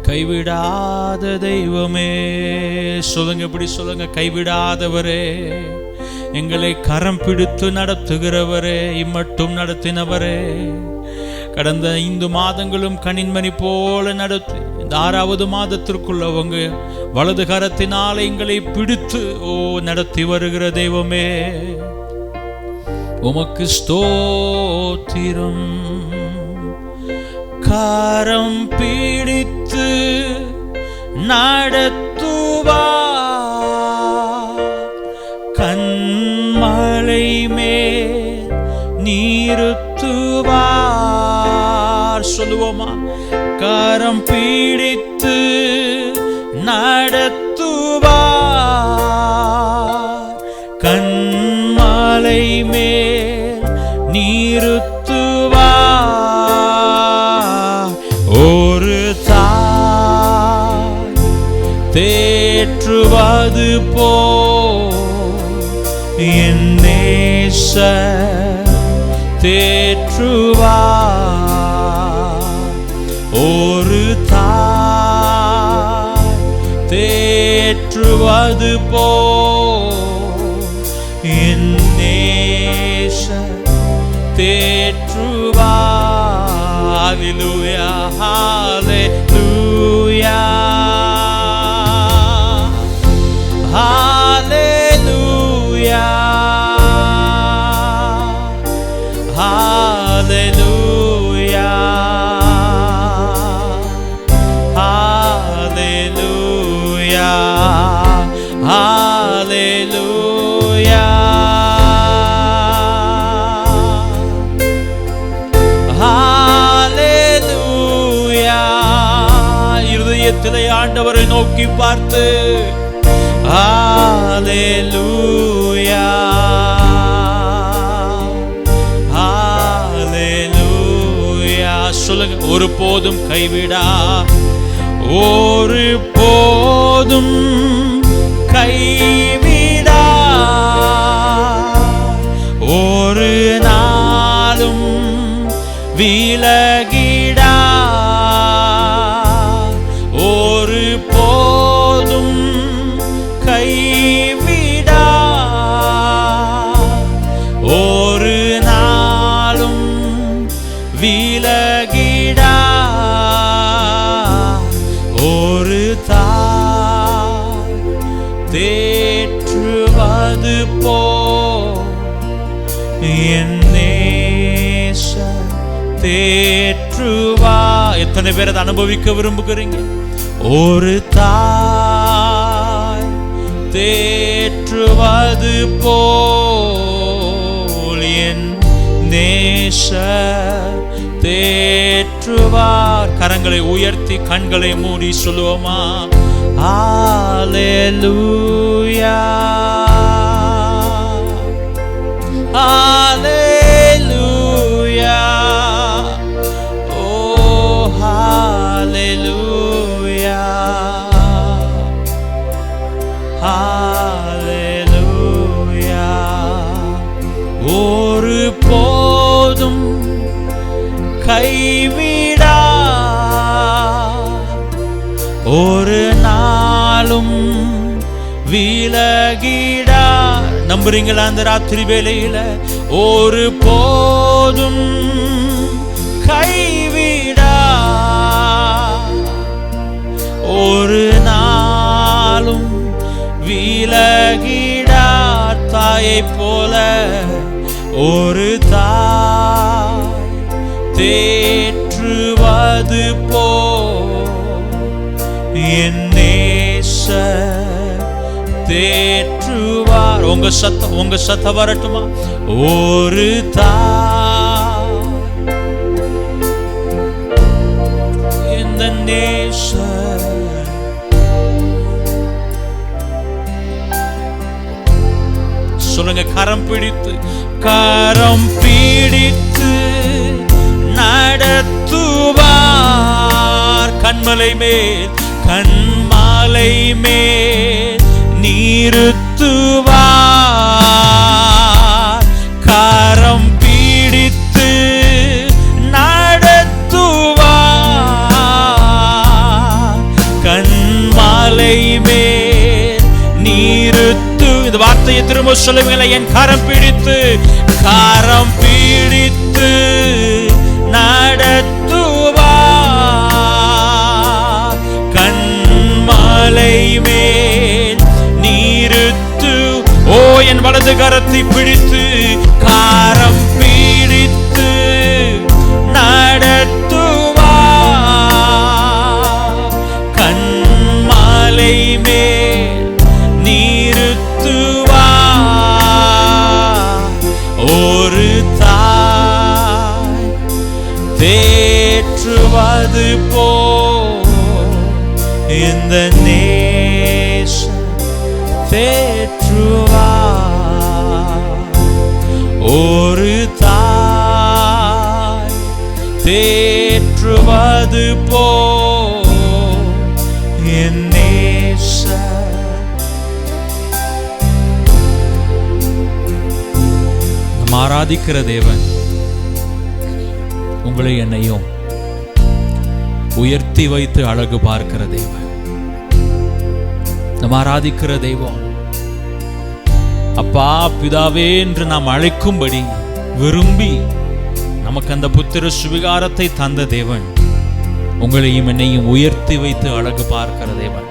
கைவிடாத தெய்வமே. சொல்லுங்க, எப்படி சொல்லுங்க, கைவிடாதவரே, எங்களை கரம் பிடித்து நடத்துகிறவரே, இம்மட்டும் நடத்தினவரே, கடந்த 5 மாதங்களும் கனின்மணி போல நடத்தி இந்த 6வது மாதத்திற்குள்ள உங்க வலது கரத்தினால எங்களை பிடித்து நடத்தி வருகிற தெய்வமே, உமக்கு ஸ்தோத்திரம். கரம் பிடித்து நடத்துவார், கண்மலை மேல் நிறுத்துவார். சொல்லுவோமா? கரம் பிடித்து நடத்துவார், கண்மலை மேல் நிறுத்துவார். ஒரு தாய் தேற்றுவது போல் என் நேசர் தேற்றுவார். ஒரு தாய் தேற்றுவது போல் என் நேசர் தேற்றுவார். ஹல்லேலூயா, ஹல்லேலூயா, ஹல்லேலூயா, ஹல்லேலூயா, ஹல்லேலூயா, ஹல்லேலூயா, ஹல்லேலூயா. இருதயத்திலே ஆண்டவரை நோக்கி பார்த்து ஹல்லேலூயா, ஹல்லேலூயா சொல்லுங்க. ஒருபோதும் கைவிடா, ஒருபோதும் கைவிடா, ஒரு நாளும் விலகிடா, ஒரு போதும் கைவிடா, ஒரு நாளும் விலகிடா. ஒரு தாய் தேற்றுவது போல் என் நேசர் தேற்றுவா. எத்தனை பேர் அதை அனுபவிக்க விரும்புகிறீங்க? ஒரு தாய் தேற்றுவது போல் என் நேசர் தேற்றுவார். கரங்களை உயர்த்தி கண்களை மூடி சொல்லுவோமா? ஹல்லேலூயா, ஹல்லேலூயா, ஓ ஹல்லேலூயா, ஹல்லேலூயா. ஒரு போதும் கைவிடா, ஒரு நாளும் விலகிடா. நம்புறீங்களா? அந்த ராத்திரி வேளையில ஒரு போதும் கைவிடா, ஒரு நாளும் விலகிடா. தாயை போல ஒரு தாய் தேற்றுவது போல் என் நேசர் தேற்றுவார். உங்க சத்தம் வரட்டுமா? ஒரு தாய் இந்த நேசர் சொல்லுங்க. கரம் பிடித்து, கரம் பிடித்து நடத்துவார், கண்மலை மேல், கண்மலை மேல் நிறுத்துவார். கரம் பிடித்து நடத்துவார், திரும்ப சொல்லுவீங்களா? என் கரம் பிடித்து நடத்துவார், கண்மலை மேல் நிறுத்து. ஓ, என் வலது கரத்தை பிடித்து கரம் பிடித்து நடத்துவார், கண்மலை மேல் நிறுத்துவார். ஒரு தாய் தேற்றுவது போல் இந்த நேசம் தேற்றுவார். ஒரு தாய் தேற்றுவது போல் என் நேசம். நாம் ஆராதிக்கிற தேவன் உங்களை என்னையும் உயர்த்தி வைத்து அழகு பார்க்கிற தேவன். நாம் ஆராதிக்கிற தெய்வம் அப்பா பிதாவே என்று நாம் அழைக்கும்படி விரும்பி நமக்கு அந்த புத்திர சுவிகாரத்தை தந்த தேவன் உங்களையும் என்னையும் உயர்த்தி வைத்து அழகு பார்க்கிற தேவன்.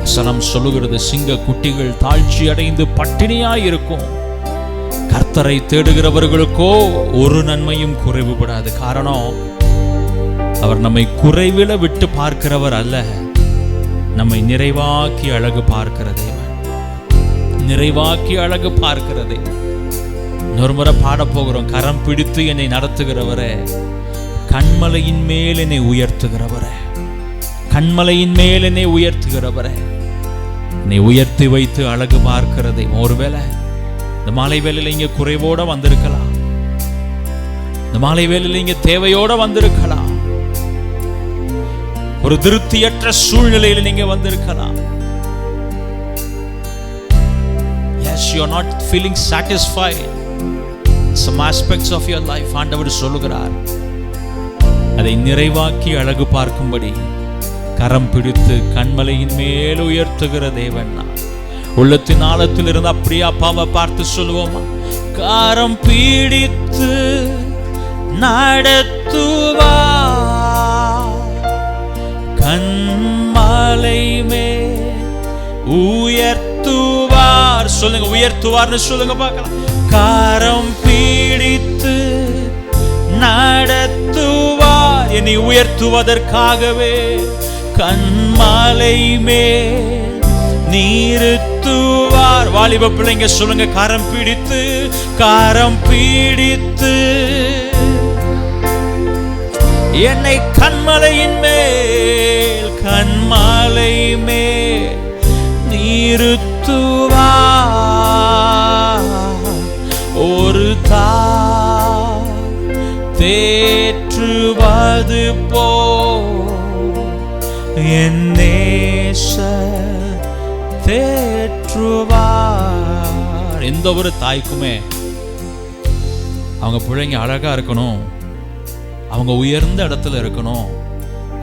வசனம் சொல்லுகிறது, சிங்க குட்டிகள் தாழ்ச்சி அடைந்து பட்டினியாய் இருக்கும், கர்த்தரை தேடுகிறவர்களுக்கோ ஒரு நன்மையும் குறைவுபடாது. காரணம், அவர் நம்மை குறைவில விட்டு பார்க்கிறவர் அல்ல, நம்மை நிறைவாக்கி அழகு பார்க்கிற தேவன். நிறைவாக்கி அழகு பார்க்கிற தேவன். இன்னொரு முறை பாட போகிறோம். கரம் பிடித்து என்னை நடத்துகிறவரே, கண்மலையின் மேல் என்னை உயர்த்துகிறவரே, கண்மலையின் மேல் என்னை உயர்த்துகிறவரே, என்னை உயர்த்தி வைத்து அழகு பார்க்கிற தெய்வம். ஒருவேளை இந்த மாலை வேளையில இங்க குறைவோட வந்திருக்கலாம், இந்த மாலை வேளையில இங்க தேவையோட வந்திருக்கலாம், ஒரு திருப்தியற்ற சூழ்நிலையில் நீங்க வந்திருக்கலாம். Yes, you are not feeling satisfied in some aspects of your life. ஆண்டவர் சொல்லுகிறார், அதை நிறைவாக்கி அழகு பார்க்கும்படி கரம் பிடித்து கண்மலையின் மேல் உயர்த்துகிற தேவன் நான். உள்ளத்தின் ஆழத்தில் இருந்து அப்படியே அப்பாவை பார்த்து சொல்லுவோமா? கரம் பிடித்து நடத்துவார், கண்மலை மேல் உயர்த்துவார். சொல்லுங்க, உயர்த்துவார்னு சொல்லுங்க பார்க்கலாம். கரம் பிடித்து நடத்துவார், என்னை உயர்த்துவதற்காகவே கண்மலை மேல் நிறுத்துவார். வாலிப பிள்ளைங்க சொல்லுங்க, கரம் பிடித்து கரம் பிடித்து என்னை கண்மலையின் மேல் கண்மலை மேல் நிறுத்துவார். ஒரு தாய் தேற்றுவது போல் என் நேசர் தேற்றுவார். எந்த ஒரு தாய்க்குமே அவங்க பிள்ளைங்க அழகா இருக்கணும், அவங்க உயர்ந்த இடத்துல இருக்கணும்,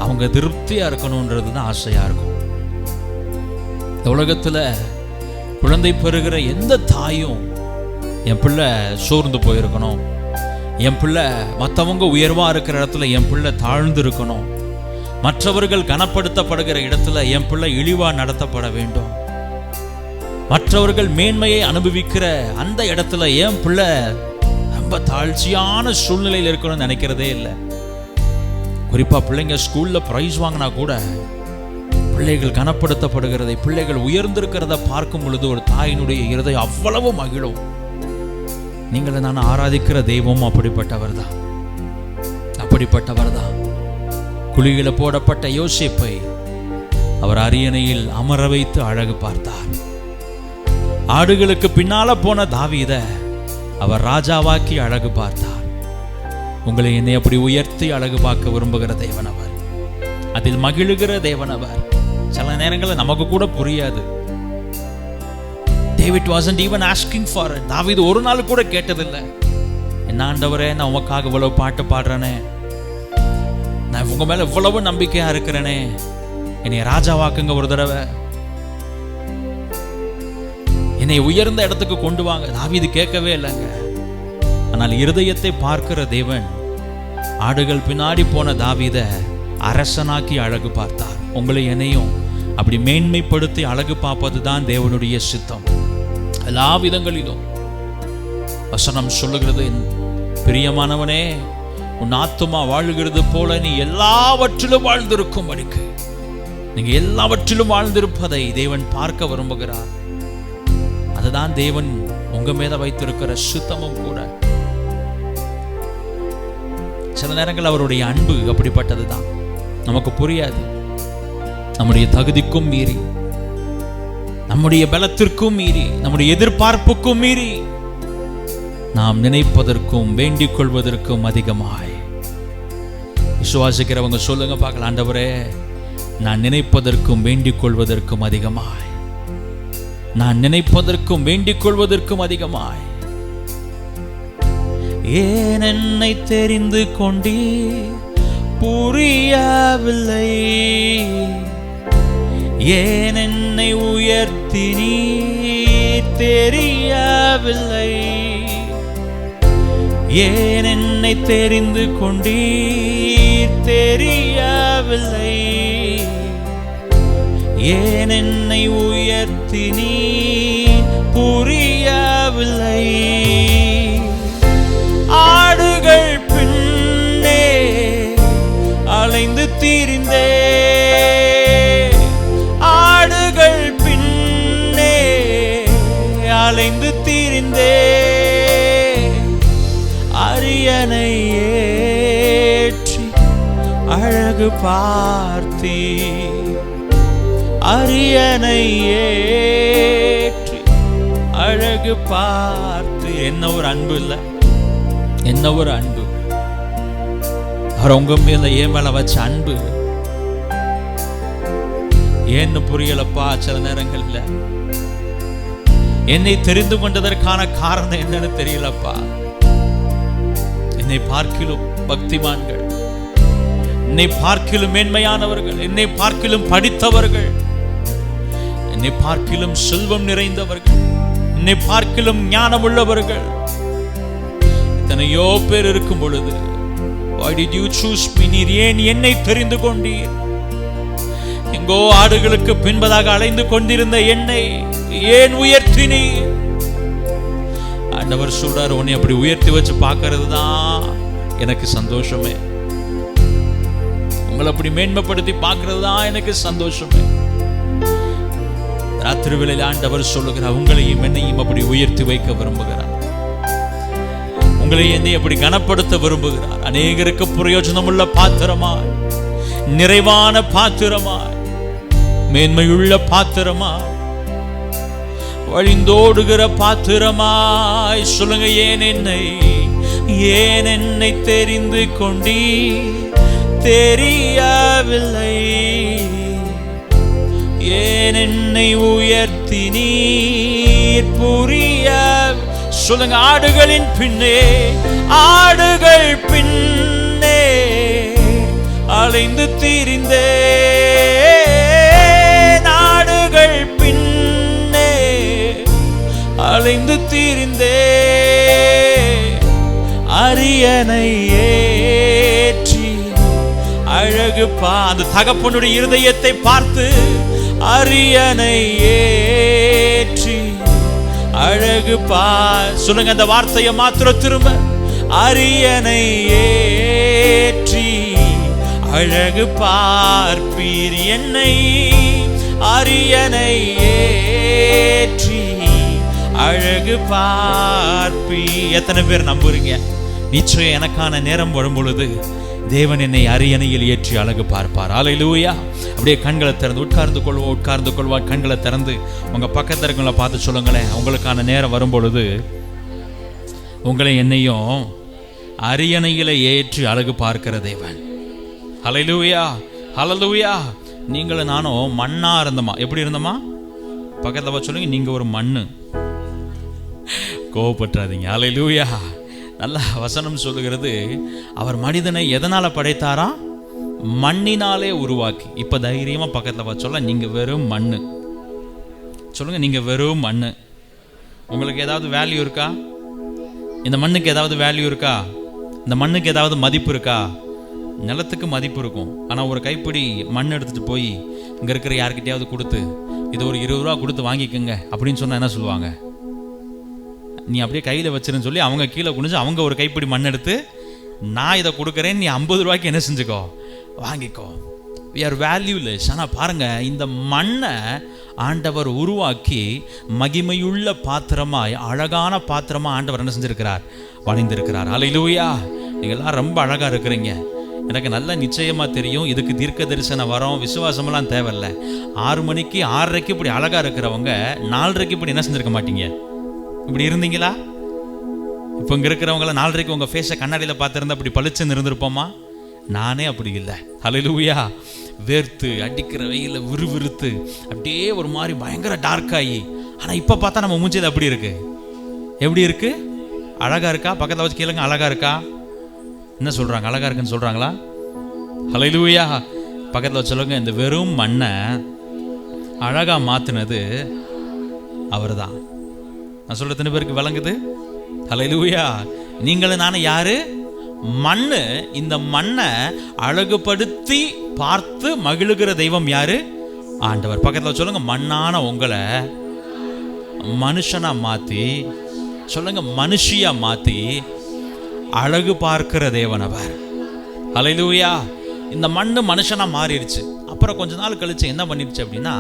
அவங்க திருப்தியா இருக்கணும்ன்றது தான் ஆசையா இருக்கும். இந்த உலகத்துல குழந்தை பெறுகிற எந்த தாயும் என் பிள்ளை சோர்ந்து போயிருக்கணும், என் பிள்ளை மற்றவங்க உயர்வா இருக்கிற இடத்துல என் பிள்ளை தாழ்ந்து இருக்கணும், மற்றவர்கள் கனப்படுத்தப்படுகிற இடத்துல என் பிள்ளை இழிவா நடத்தப்பட வேண்டும், மற்றவர்கள் மேன்மையை அனுபவிக்கிற அந்த இடத்துல என் பிள்ளை ரொம்ப தாழ்ச்சியான சூழ்நிலையில் இருக்கணும்னு நினைக்கிறதே இல்லை. குறிப்பா பிள்ளைங்க ஸ்கூல்ல பிரைஸ் வாங்கினா கூட பிள்ளைகள் கனப்படுத்தப்படுகிறதை, பிள்ளைகள் உயர்ந்திருக்கிறத பார்க்கும் பொழுது ஒரு தாயினுடைய இருதயம் அவ்வளவு மகிழும். நீங்களை நான் ஆராதிக்கிற தெய்வம் அப்படிப்பட்டவர் தான், அப்படிப்பட்டவர் தான். குழியில போடப்பட்ட யோசேப்பை அவர் அரியணையில் அமர வைத்து அழகு பார்த்தார். ஆடுகளுக்கு பின்னால போன தாவீதை அவர் ராஜாவாக்கி அழகு பார்த்தார். உங்களை என்னை அப்படி உயர்த்தி அழகு பார்க்க விரும்புகிற தேவன் அவர், அதில் மகிழுகிற தேவன் அவர். சில நேரங்களில் நமக்கு கூட புரியாது. David wasn't even asking for it. தாவீது ஒரு நாள் கூட கேட்டதில்லை, என்ன ஆண்டவரே நான் உமக்காக இவ்வளவு பாட்டு பாடுறேனே, நான் உங்க மேல இவ்வளவு நம்பிக்கையா இருக்கிறேனே, என்னை ராஜாவாக்குங்க ஒரு தடவை, என்னை உயர்ந்த இடத்துக்கு கொண்டு வாங்க. தாவீது கேட்கவே இல்லைங்க. ஆனால் இருதயத்தை பார்க்கிற தேவன் ஆடுகள் பின்னாடி போன தாவீதை அரசனாக்கி அழகு பார்த்தார். உங்களை என்னையும் அப்படி மேன்மைப்படுத்தி அழகு பார்ப்பது தான் தேவனுடைய சித்தம். எல்லா விதங்களிலும் வசனம் சொல்லுகிறது, பிரியமானவனே, உன் ஆத்துமா வாழுகிறது போல நீ எல்லாவற்றிலும் வாழ்ந்திருக்கும் படிக்கு. நீங்க எல்லாவற்றிலும் வாழ்ந்திருப்பதை தேவன் பார்க்க விரும்புகிறார். அதுதான் தேவன் உங்க மேல வைத்திருக்கிற சுத்தமும் கூட. சில நேரங்கள் அவருடைய அன்பு அப்படிப்பட்டதுதான், நமக்கு புரியாது. நம்முடைய தகுதிக்கும் மீறி, நம்முடைய பலத்திற்கும் மீறி, நம்முடைய எதிர்பார்ப்புக்கும் மீறி, நாம் நினைப்பதற்கும் வேண்டிக் கொள்வதற்கும் அதிகமாய். விசுவாசிக்கிறவங்க சொல்லுங்க பார்க்கலாம், ஆண்டவரே, நான் நினைப்பதற்கும் வேண்டிக் கொள்வதற்கும் அதிகமாய், நான் நினைப்பதற்கும் வேண்டிக் கொள்வதற்கும் அதிகமாய். ஏன் என்னை தெரிந்து கொண்டீ புரியவில்லை, ஏன் என்னை உயர்த்தி நீ தெரியவில்லை, ஏன் என்னை தெரிந்து கொண்டீ தெரியவில்லை, ஏன் என்னை உயர்த்தி நீ புரியவில்லை. ஆடுகள் பின்னே அலைந்து திரிந்தே, ஆடுகள் பின்னே அலைந்து திரிந்தே, அரியணை ஏற்றி அழகு பார்த்தீ, அரியணை ஏற்றி அழகு பார்த்து. என்ன ஒரு அன்பு இல்லை, என்ன ஒரு அன்பு! அவர் உங்க மேல ஏன் மேல வச்ச அன்பு ஏன்னு புரியலப்பா. சில நேரங்கள்ல என்னை தெரிந்து கொண்டதற்கான காரணம் என்னன்னு தெரியலப்பா. என்னை பார்க்கிலும் பக்திமான்கள், என்னை பார்க்கிலும் மேன்மையானவர்கள், என்னை பார்க்கிலும் படித்தவர்கள், என்னை பார்க்கிலும் செல்வம் நிறைந்தவர்கள், என்னை பார்க்கிலும் ஞானம் உள்ளவர்கள் எத்தனையோ பேர் இருக்கும் பொழுது, why did you choose me? நீர் ஏன் என்னை தெரிந்து கொண்டீர்? எங்கோ ஆடுகளுக்கு பின்பதாக அலைந்து கொண்டிருந்த என்னை ஏன் உயர்த்தினீர்? ஆண்டவர் சொல்றார், உன்னை அப்படி உயர்த்தி வச்சு பார்க்கிறது தான் எனக்கு சந்தோஷமே. உங்களை அப்படி மேன்மைப்படுத்தி பார்க்கிறது தான் எனக்கு சந்தோஷமே. ராத்திரி வேளையில் ஆண்டவர் சொல்லுகிறார், உங்களையும் என்னையும் அப்படி உயர்த்தி வைக்க விரும்புகிறார். உங்களை என்னை அப்படி கனப்படுத்த விரும்புகிறார். அநேகருக்கு பிரயோஜனமுள்ள பாத்திரமாய், நிறைவான பாத்திரமாய், மேன்மையுள்ள பாத்திரமாய், வழிந்தோடுகிற பாத்திரமாய். சொல்லுங்க, ஏன் என்னை தெரிந்து கொண்டீ தெரியவில்லை, ஏன் என்னை உயர்த்தி நீர் புரிய. சொல்லுங்க, ஆடுகளின் பின்னே, ஆடுகள் பின்னே அலைந்து திரிந்தே, ஆடுகள் பின்னே அலைந்து திரிந்தே, அரியணை ஏற்றி அழகு அந்த தகப்பனுடைய இருதயத்தை பார்த்து, அரியணை ஏற்றி அழகு சொல்லுங்க அந்த வார்த்தையை மாத்திரம் திரும்ப, அரியணை ஏற்றி அழகு பார்ப்பீர் என்னை, அரியணை ஏற்றி அழகு பார்ப்பீ. எத்தனை பேர் நம்புறீங்க? நிச்சயம் எனக்கான நேரம் வரும் பொழுது தேவன் என்னை அரியணையில் ஏற்றி அழகு பார்ப்பார். அல்லேலூயா. அப்படியே கண்களை திறந்து உட்கார்ந்து கொள்வார். கண்களை திறந்து உங்க பக்கத்தில் இருக்கவங்களை பார்த்து சொல்லுங்களேன், உங்களுக்கான நேரம் வரும் பொழுது உங்களை என்னையும் அரியணையில ஏற்றி அழகு பார்க்கிற தேவன். அல்லேலூயா, அல்லேலூயா. நீங்களும் நானும் மண்ணா இருந்தோமா? எப்படி இருந்தோமா? பக்கத்தில் சொல்லுங்க, நீங்க ஒரு மண்ணு. கோவப்பற்றாதீங்க. அல்லேலூயா. நல்ல வசனம் சொல்லுகிறது, அவர் மனிதனை எதனால படைத்தாரா? மண்ணினாலே உருவாக்கி. இப்ப தைரியமா பக்கத்துல சொல்ல, நீங்க வெறும் மண்ணு. சொல்லுங்க, நீங்க வெறும் மண்ணு. உங்களுக்கு ஏதாவது வேல்யூ இருக்கா? இந்த மண்ணுக்கு ஏதாவது வேல்யூ இருக்கா? இந்த மண்ணுக்கு ஏதாவது மதிப்பு இருக்கா? நிலத்துக்கு மதிப்பு இருக்கும். ஆனால் ஒரு கைப்பிடி மண் எடுத்துகிட்டு போய் இங்கே இருக்கிற யாருக்கிட்டையாவது கொடுத்து இது ஒரு 20 ரூபா கொடுத்து வாங்கிக்கோங்க அப்படின்னு சொன்னால் என்ன சொல்லுவாங்க? நீ அப்படியே கையில் வச்சிருன்னு சொல்லி அவங்க கீழே குனிஞ்சு அவங்க ஒரு கைப்பிடி மண் எடுத்து நான் இதை கொடுக்குறேன், நீ 50 ரூபாய்க்கு என்ன செஞ்சுக்கோ, வாங்கிக்கோ. we are valueless. ஆனால் பாருங்கள், இந்த மண்ணை ஆண்டவர் உருவாக்கி மகிமையுள்ள பாத்திரமாய், அழகான பாத்திரமாக ஆண்டவர் என்ன செஞ்சிருக்கிறார், வணிந்திருக்கிறார். அல்லேலூயா. நீங்கள் எல்லாம் ரொம்ப அழகாக இருக்கிறீங்க. எனக்கு நல்ல நிச்சயமாக தெரியும், இதுக்கு தீர்க்க தரிசனம் வரும், விசுவாசமெல்லாம் தேவையில்லை. 6 மணிக்கு 6:30 இப்படி அழகாக இருக்கிறவங்க 4:30 இப்படி என்ன செஞ்சிருக்க மாட்டீங்க? இப்படி இருந்தீங்களா? இப்போ இங்கே இருக்கிறவங்கள 4:30 உங்கள் ஃபேஸை கண்ணாடியில் பார்த்துருந்தா அப்படி பளிச்சுன்னு இருந்திருப்போமா? நானே அப்படி இல்லை. அல்லேலூயா. வேர்த்து அடிக்கிற வெயில விறுவிறுத்து அப்படியே ஒரு மாதிரி பயங்கர டார்க் ஆகி, ஆனால் இப்போ பார்த்தா நம்ம மூஞ்சியில் அப்படி இருக்கு. எப்படி இருக்கு? அழகா இருக்கா? பக்கத்தில் வச்சு கேளுங்க, அழகா இருக்கா? என்ன சொல்றாங்க? அழகா இருக்குன்னு சொல்றாங்களா? அல்லேலூயா. பக்கத்தில் வச்சு சொல்லுங்க, இந்த வெறும் மண்ணை அழகா மாத்தினது அவர் தான். நான் சொல்ற எத்தனை பேருக்கு விளங்குது? அல்லேலூயா. நீங்களும் நானும் யாரு? மண்ணு. இந்த மண்ணை அழகுபடுத்தி பார்த்து மகிழுகிற தெய்வம் யாரு? ஆண்டவர். பக்கத்தில் சொல்லுங்க, மண்ணான உங்களை மனுஷனா மாத்தி, சொல்லுங்க, மனுஷியா மாத்தி அழகு பார்க்கிற தேவன் அவர். அல்லேலூயா. இந்த மண்ணு மனுஷனா மாறிடுச்சு. அப்புறம் கொஞ்ச நாள் கழிச்சு என்ன பண்ணிடுச்சு அப்படின்னா,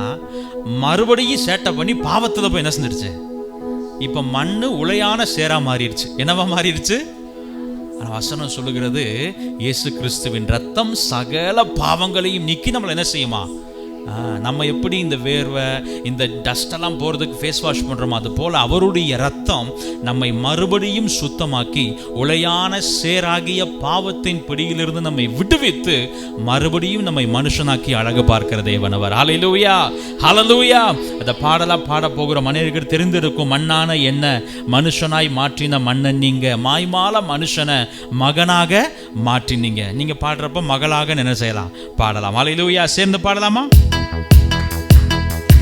மறுபடியும் சேட்டை பண்ணி பாவத்துல போய் என்ன செஞ்சிடுச்சு? இப்ப மண்ணு உளையான சேரா மாறிடுச்சு. என்னவா மாறிடுச்சு? வசனம் சொல்லுகிறது, இயேசு கிறிஸ்துவின் ரத்தம் சகல பாவங்களையும் நீக்கி நம்மளை என்ன செய்யுமா? நம்ம எப்படி இந்த வேர்வை இந்த டஸ்ட் எல்லாம் போறதுக்கு ஃபேஸ் வாஷ் பண்றோமோ, அது போல அவருடைய ரத்தம் நம்மை மறுபடியும் சுத்தமாக்கி உளையான சேராகிய பாவத்தின் பிடியிலிருந்து நம்மை விடுவித்து மறுபடியும் நம்மை மனுஷனாக்கி அழகு பார்க்கிற தேவன் அவர். ஹல்லேலூயா, ஹல்லேலூயா. அந்த பாடலா பாட போகிற மனிதர்கள் தெரிந்திருக்கும், மண்ணான என்ன மனுஷனாய் மாற்றின மன்னன் நீங்க, மாய்மால மனுஷனை மகனாக மாற்றினீங்க. நீங்க பாடுறப்ப மகளாக என்ன செய்யலாம்? பாடலாம். ஹல்லேலூயா. சேர்ந்து பாடலாமா?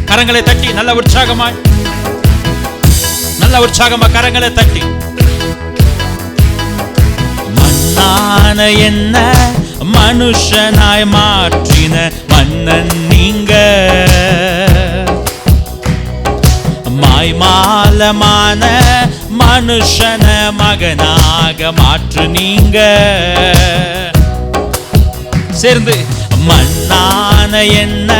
கரங்களை தட்டி நல்ல உற்சாகமாய், நல்ல உற்சாகமா கரங்களை தட்டி. மண்ணான என்ன மனுஷனாய் மாற்றின மன்னன் நீங்க, மாய்மாலமான மனுஷன மகனாக மாற்று நீங்க. சேர்ந்து, மண்ணான என்ன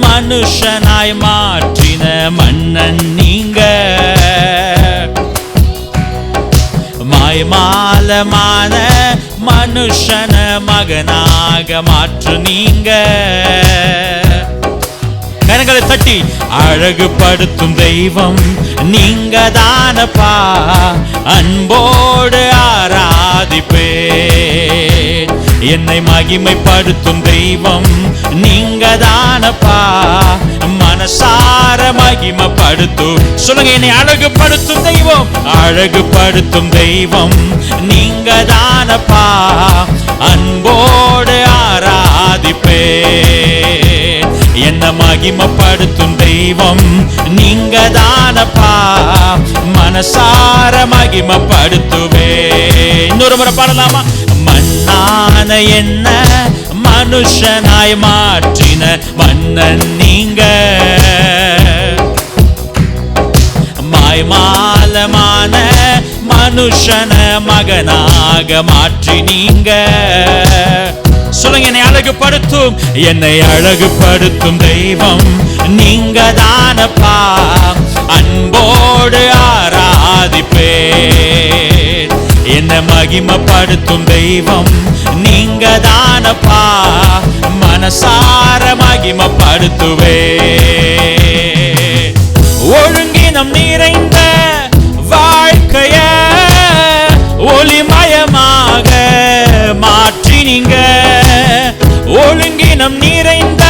மனுஷனாய் மாற்றின மன்னன் நீங்க, மாய்மாலமான மனுஷன மகனாக மாற்று நீங்க. கரங்களை தட்டி, அழகுபடுத்தும் தெய்வம் நீங்க தானப்பா, அன்போடு ஆராதிப்பே. என்னை மகிமைப்படுத்தும் தெய்வம் நீங்க தானப்பா, மனசார மகிமைப்படுத்தும். சொல்லுங்க, என்னை அழகுபடுத்தும் தெய்வம், அழகுபடுத்தும் தெய்வம் நீங்க தானப்பா, அன்போடு ஆராதிப்பே. என்ன மகிமைப்படுத்தும் தெய்வம் நீங்க தானப்பா, மனசார மகிமைப்படுத்துவே. இன்னொரு முறை பாடலாமா? மண்ணான என்ன மனுஷனாய் மாற்றின மன்னன் நீங்க, மாய்மாலமான மனுஷன மகனாக மாற்றி நீங்க. சொல்லுங்க, என்னை அழகுபடுத்தும், என்னை அழகுபடுத்தும் தெய்வம் நீங்க தானப்பா, அன்போடு ஆராதிப்பே. என்ன மகிமைப்படுத்தும் தெய்வம் நீங்க தானப்பா, மனசார மகிமைப்படுத்துவே. ஒழுங்கினம் நிறைந்த வாழ்க்கைய ஒளிமயமாக மாற்றினீங்க. ஒழுங்கினம் நிறைந்த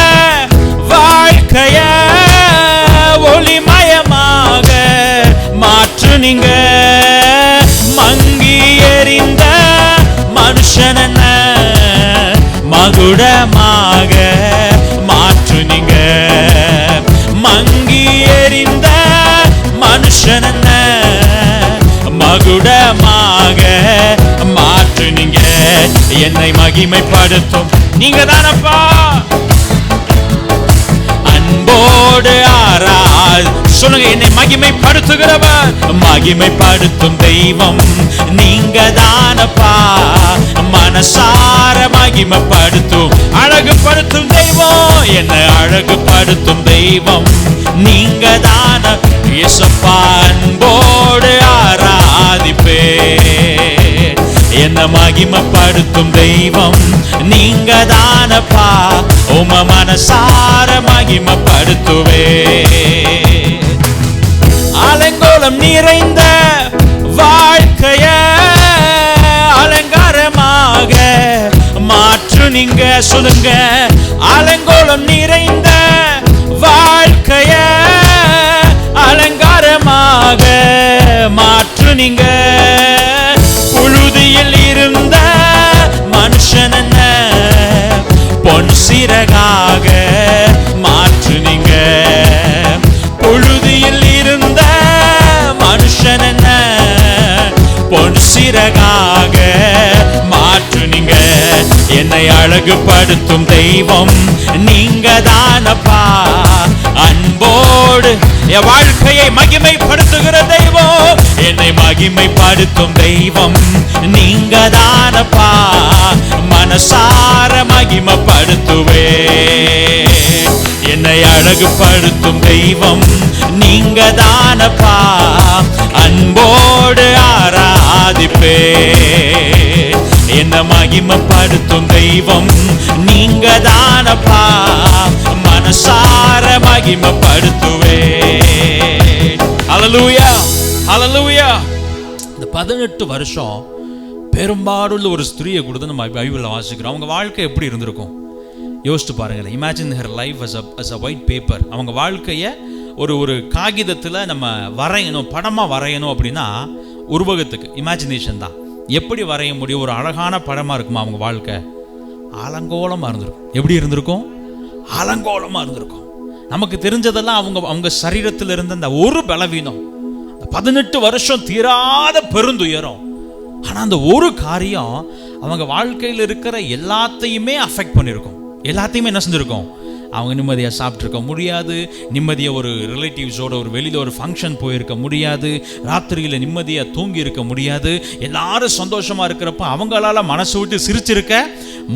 வாழ்க்கைய ஒளிமயமாக மாற்றுனீங்க. மங்கி எறிந்த மனுஷன மகுடமாக மாற்றுனீங்க. மங்கி எறிந்த மனுஷன அலங்காரமாக மாற்றுனீங்க. என்னை மகிமைப்படுத்தும் நீங்க தானப்பா. அன்போடு சொல்லுங்க, என்னை மகிமைப்படுத்துகிறவர், மகிமைப்படுத்தும் தெய்வம் நீங்க தானப்பா. மனசார மகிமைப்படுத்தும் அழகுபடுத்தும் தெய்வம், என்னை அழகுபடுத்தும் தெய்வம் நீங்க தான இயேசப்பா. அன்போடு ஆராதிப்பே, என்ன மகிமைப்படுத்தும் தெய்வம் நீங்க தானப்பா. உம மனசார மகிமைப்படுத்துவே. அலங்கோலம் நிறைந்த வாழ்க்கைய அலங்காரமாக மாற்று நீங்க. சொல்லுங்க, அலங்கோலம் நிறைந்த வாழ்க்கைய அலங்காரமாக மாற்று நீங்க. புழுதியில் இருந்த மனுஷன் என்ன பொன் சிறகாக மாற்றுனீங்க. புழுதியில் இருந்த மனுஷன் என்ன பொன் சிறகாக மாற்றுனீங்க. என்னை அழகுபடுத்தும் தெய்வம் நீங்க தானப்பா. அன்போடு என் வாழ்க்கையை மகிமைப்படுத்துகிற தெய்வம், என்னை மகிமைப்படுத்தும் தெய்வம் நீங்க தானப்பா. மனசார மகிமைப்படுத்துவே, என்னை அழகுபடுத்தும் தெய்வம் நீங்க தானப்பா. அன்போடு ஆராதிப்பே, என்ன மகிமைப்படுத்தும் தெய்வம் நீங்க தானப்பா. மனசார மகிமைப்படுத்துவே. ஹல்லேலூயா, ஹல்லேலூயா. இந்த 18 வருஷம் பெரும்பாடுள்ள ஒரு ஸ்திரீயை கொடுத்து நம்ம பைபிளில் வாசிக்கிறோம். அவங்க வாழ்க்கை எப்படி இருந்திருக்கும் யோசிச்சு பாருங்களேன். Imagine her life as a white paper. அவங்க வாழ்க்கையை ஒரு காகிதத்தில் நம்ம வரையணும், படமாக வரையணும் அப்படின்னா உருவகத்துக்கு இமேஜினேஷன் தான். எப்படி வரைய முடியும்? ஒரு அழகான படமாக இருக்குமா அவங்க வாழ்க்கை? அலங்கோலமாக இருந்திருக்கும். எப்படி இருந்திருக்கும்? அலங்கோலமாக இருந்திருக்கும். நமக்கு தெரிஞ்சதெல்லாம் அவங்க சரீரத்தில் இருந்த அந்த ஒரு பலவீனம், 18 வருஷம் தீராத பெருந்துயரம். ஆனால் அந்த ஒரு காரியம் அவங்க வாழ்க்கையில் இருக்கிற எல்லாத்தையுமே அஃபெக்ட் பண்ணியிருக்கும். எல்லாத்தையுமே என்ன செஞ்சுருக்கோம்? அவங்க நிம்மதியாக சாப்பிட்ருக்க முடியாது, நிம்மதியாக ஒரு ரிலேட்டிவ்ஸோட ஒரு வெளியில் ஒரு ஃபங்க்ஷன் போயிருக்க முடியாது, ராத்திரியில் நிம்மதியாக தூங்கி இருக்க முடியாது. எல்லாரும் சந்தோஷமாக இருக்கிறப்ப அவங்களால மனசு விட்டு சிரிச்சிருக்க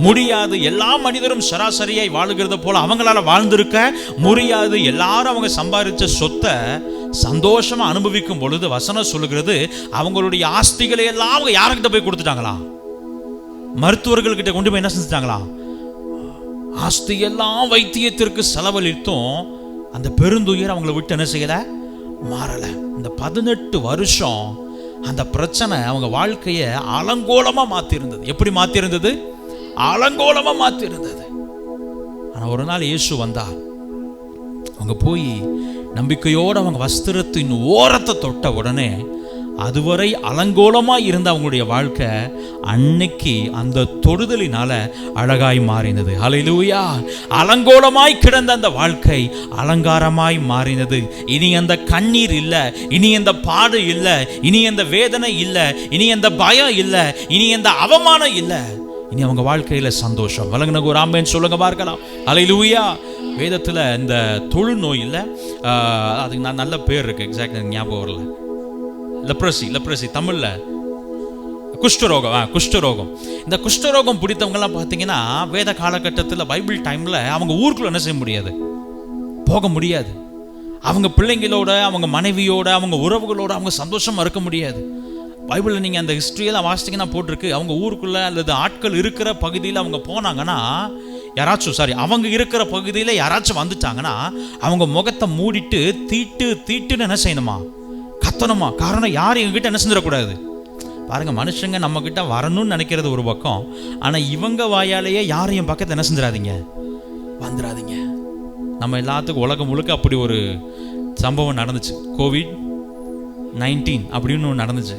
முடியாது. எல்லா மனிதரும் சராசரியாய் வாழுகிறத போல அவங்களால வாழ்ந்திருக்க முடியாது. எல்லாரும் அவங்க சம்பாதிச்ச சொத்தை சந்தோஷமா அனுபவிக்கும் பொழுது வசனம் சொல்லுகிறது, அவங்களுடைய ஆஸ்திகளை எல்லாம் அவங்க யாருக்கிட்ட போய் கொடுத்துட்டாங்களா? மருத்துவர்கள் கிட்ட கொண்டு போய் என்ன செஞ்சுட்டாங்களா? ஆஸ்தியெல்லாம் வைத்தியத்திற்கு செலவழித்தும் அந்த பெருந்துயர் அவங்களை விட்டு என்ன செய்யல, மாறல. இந்த 18 வருஷம் அந்த பிரச்சனை அவங்க வாழ்க்கையை அலங்கோலமா மாத்திருந்தது. எப்படி மாத்திருந்தது? அலங்கோலமா மாத்திருந்தது. ஆனா ஒரு நாள் இயேசு வந்தார். அவங்க போய் நம்பிக்கையோடு அவங்க வஸ்திரத்தின் ஓரத்தை தொட்ட உடனே அதுவரை அலங்கோலமா இருந்த அவங்களுடைய வாழ்க்கை அன்னைக்கு அந்த தொடுதலினால அழகாய் மாறினது. ஹல்லேலூயா. அலங்கோலமாய் கிடந்த அந்த வாழ்க்கை அலங்காரமாய் மாறினது. இனி அந்த கண்ணீர் இல்லை, இனி அந்த பாடு இல்லை, இனி அந்த வேதனை இல்லை, இனி அந்த பயம் இல்லை, இனி அந்த அவமானம் இல்லை. இனி அவங்க வாழ்க்கையில சந்தோஷம். வழங்கின ஒரு ஆமென் சொல்லுங்க பார்க்கலாம். ஹல்லேலூயா. வேதத்தில் இந்த தொழுநோய் இல்லை, அதுக்கு நான் நல்ல பேர் இருக்கு, எக்ஸாக்ட் ஞாபகம் வரல. லெப்ரசி தமிழ்ல குஷ்டரோகம். குஷ்டரோகம். இந்த குஷ்டரோகம் பிடித்தவங்கலாம் பார்த்தீங்கன்னா வேத காலகட்டத்தில் பைபிள் டைம்ல அவங்க ஊருக்குள்ள என்ன செய்ய முடியாது, போக முடியாது. அவங்க பிள்ளைங்களோட, அவங்க மனைவியோட, அவங்க உறவுகளோட அவங்க சந்தோஷமா இருக்க முடியாது. பைபிளில் நீங்கள் அந்த ஹிஸ்ட்ரியெல்லாம் வாசித்தீங்கன்னா போட்டிருக்கு, அவங்க ஊருக்குள்ளே அல்லது ஆட்கள் இருக்கிற பகுதியில் அவங்க போனாங்கன்னா அவங்க இருக்கிற பகுதியில் யாராச்சும் வந்துட்டாங்கன்னா அவங்க முகத்தை மூடிட்டு தீட்டுன்னு என்ன செய்யணுமா, கத்தணுமா. காரணம் யாரும் எங்ககிட்ட என்ன செஞ்சிடக்கூடாது. பாருங்க, மனுஷங்க நம்ம கிட்ட வரணும்னு நினைக்கிறது ஒரு பக்கம், ஆனால் இவங்க வாயாலேயே யாரையும் பக்கத்தை என்ன செஞ்சிடாதீங்க, வந்துடாதீங்க. நம்ம எல்லாத்துக்கும் உலகம் முழுக்க அப்படி ஒரு சம்பவம் நடந்துச்சு. COVID-19 அப்படின்னு ஒன்று நடந்துச்சு.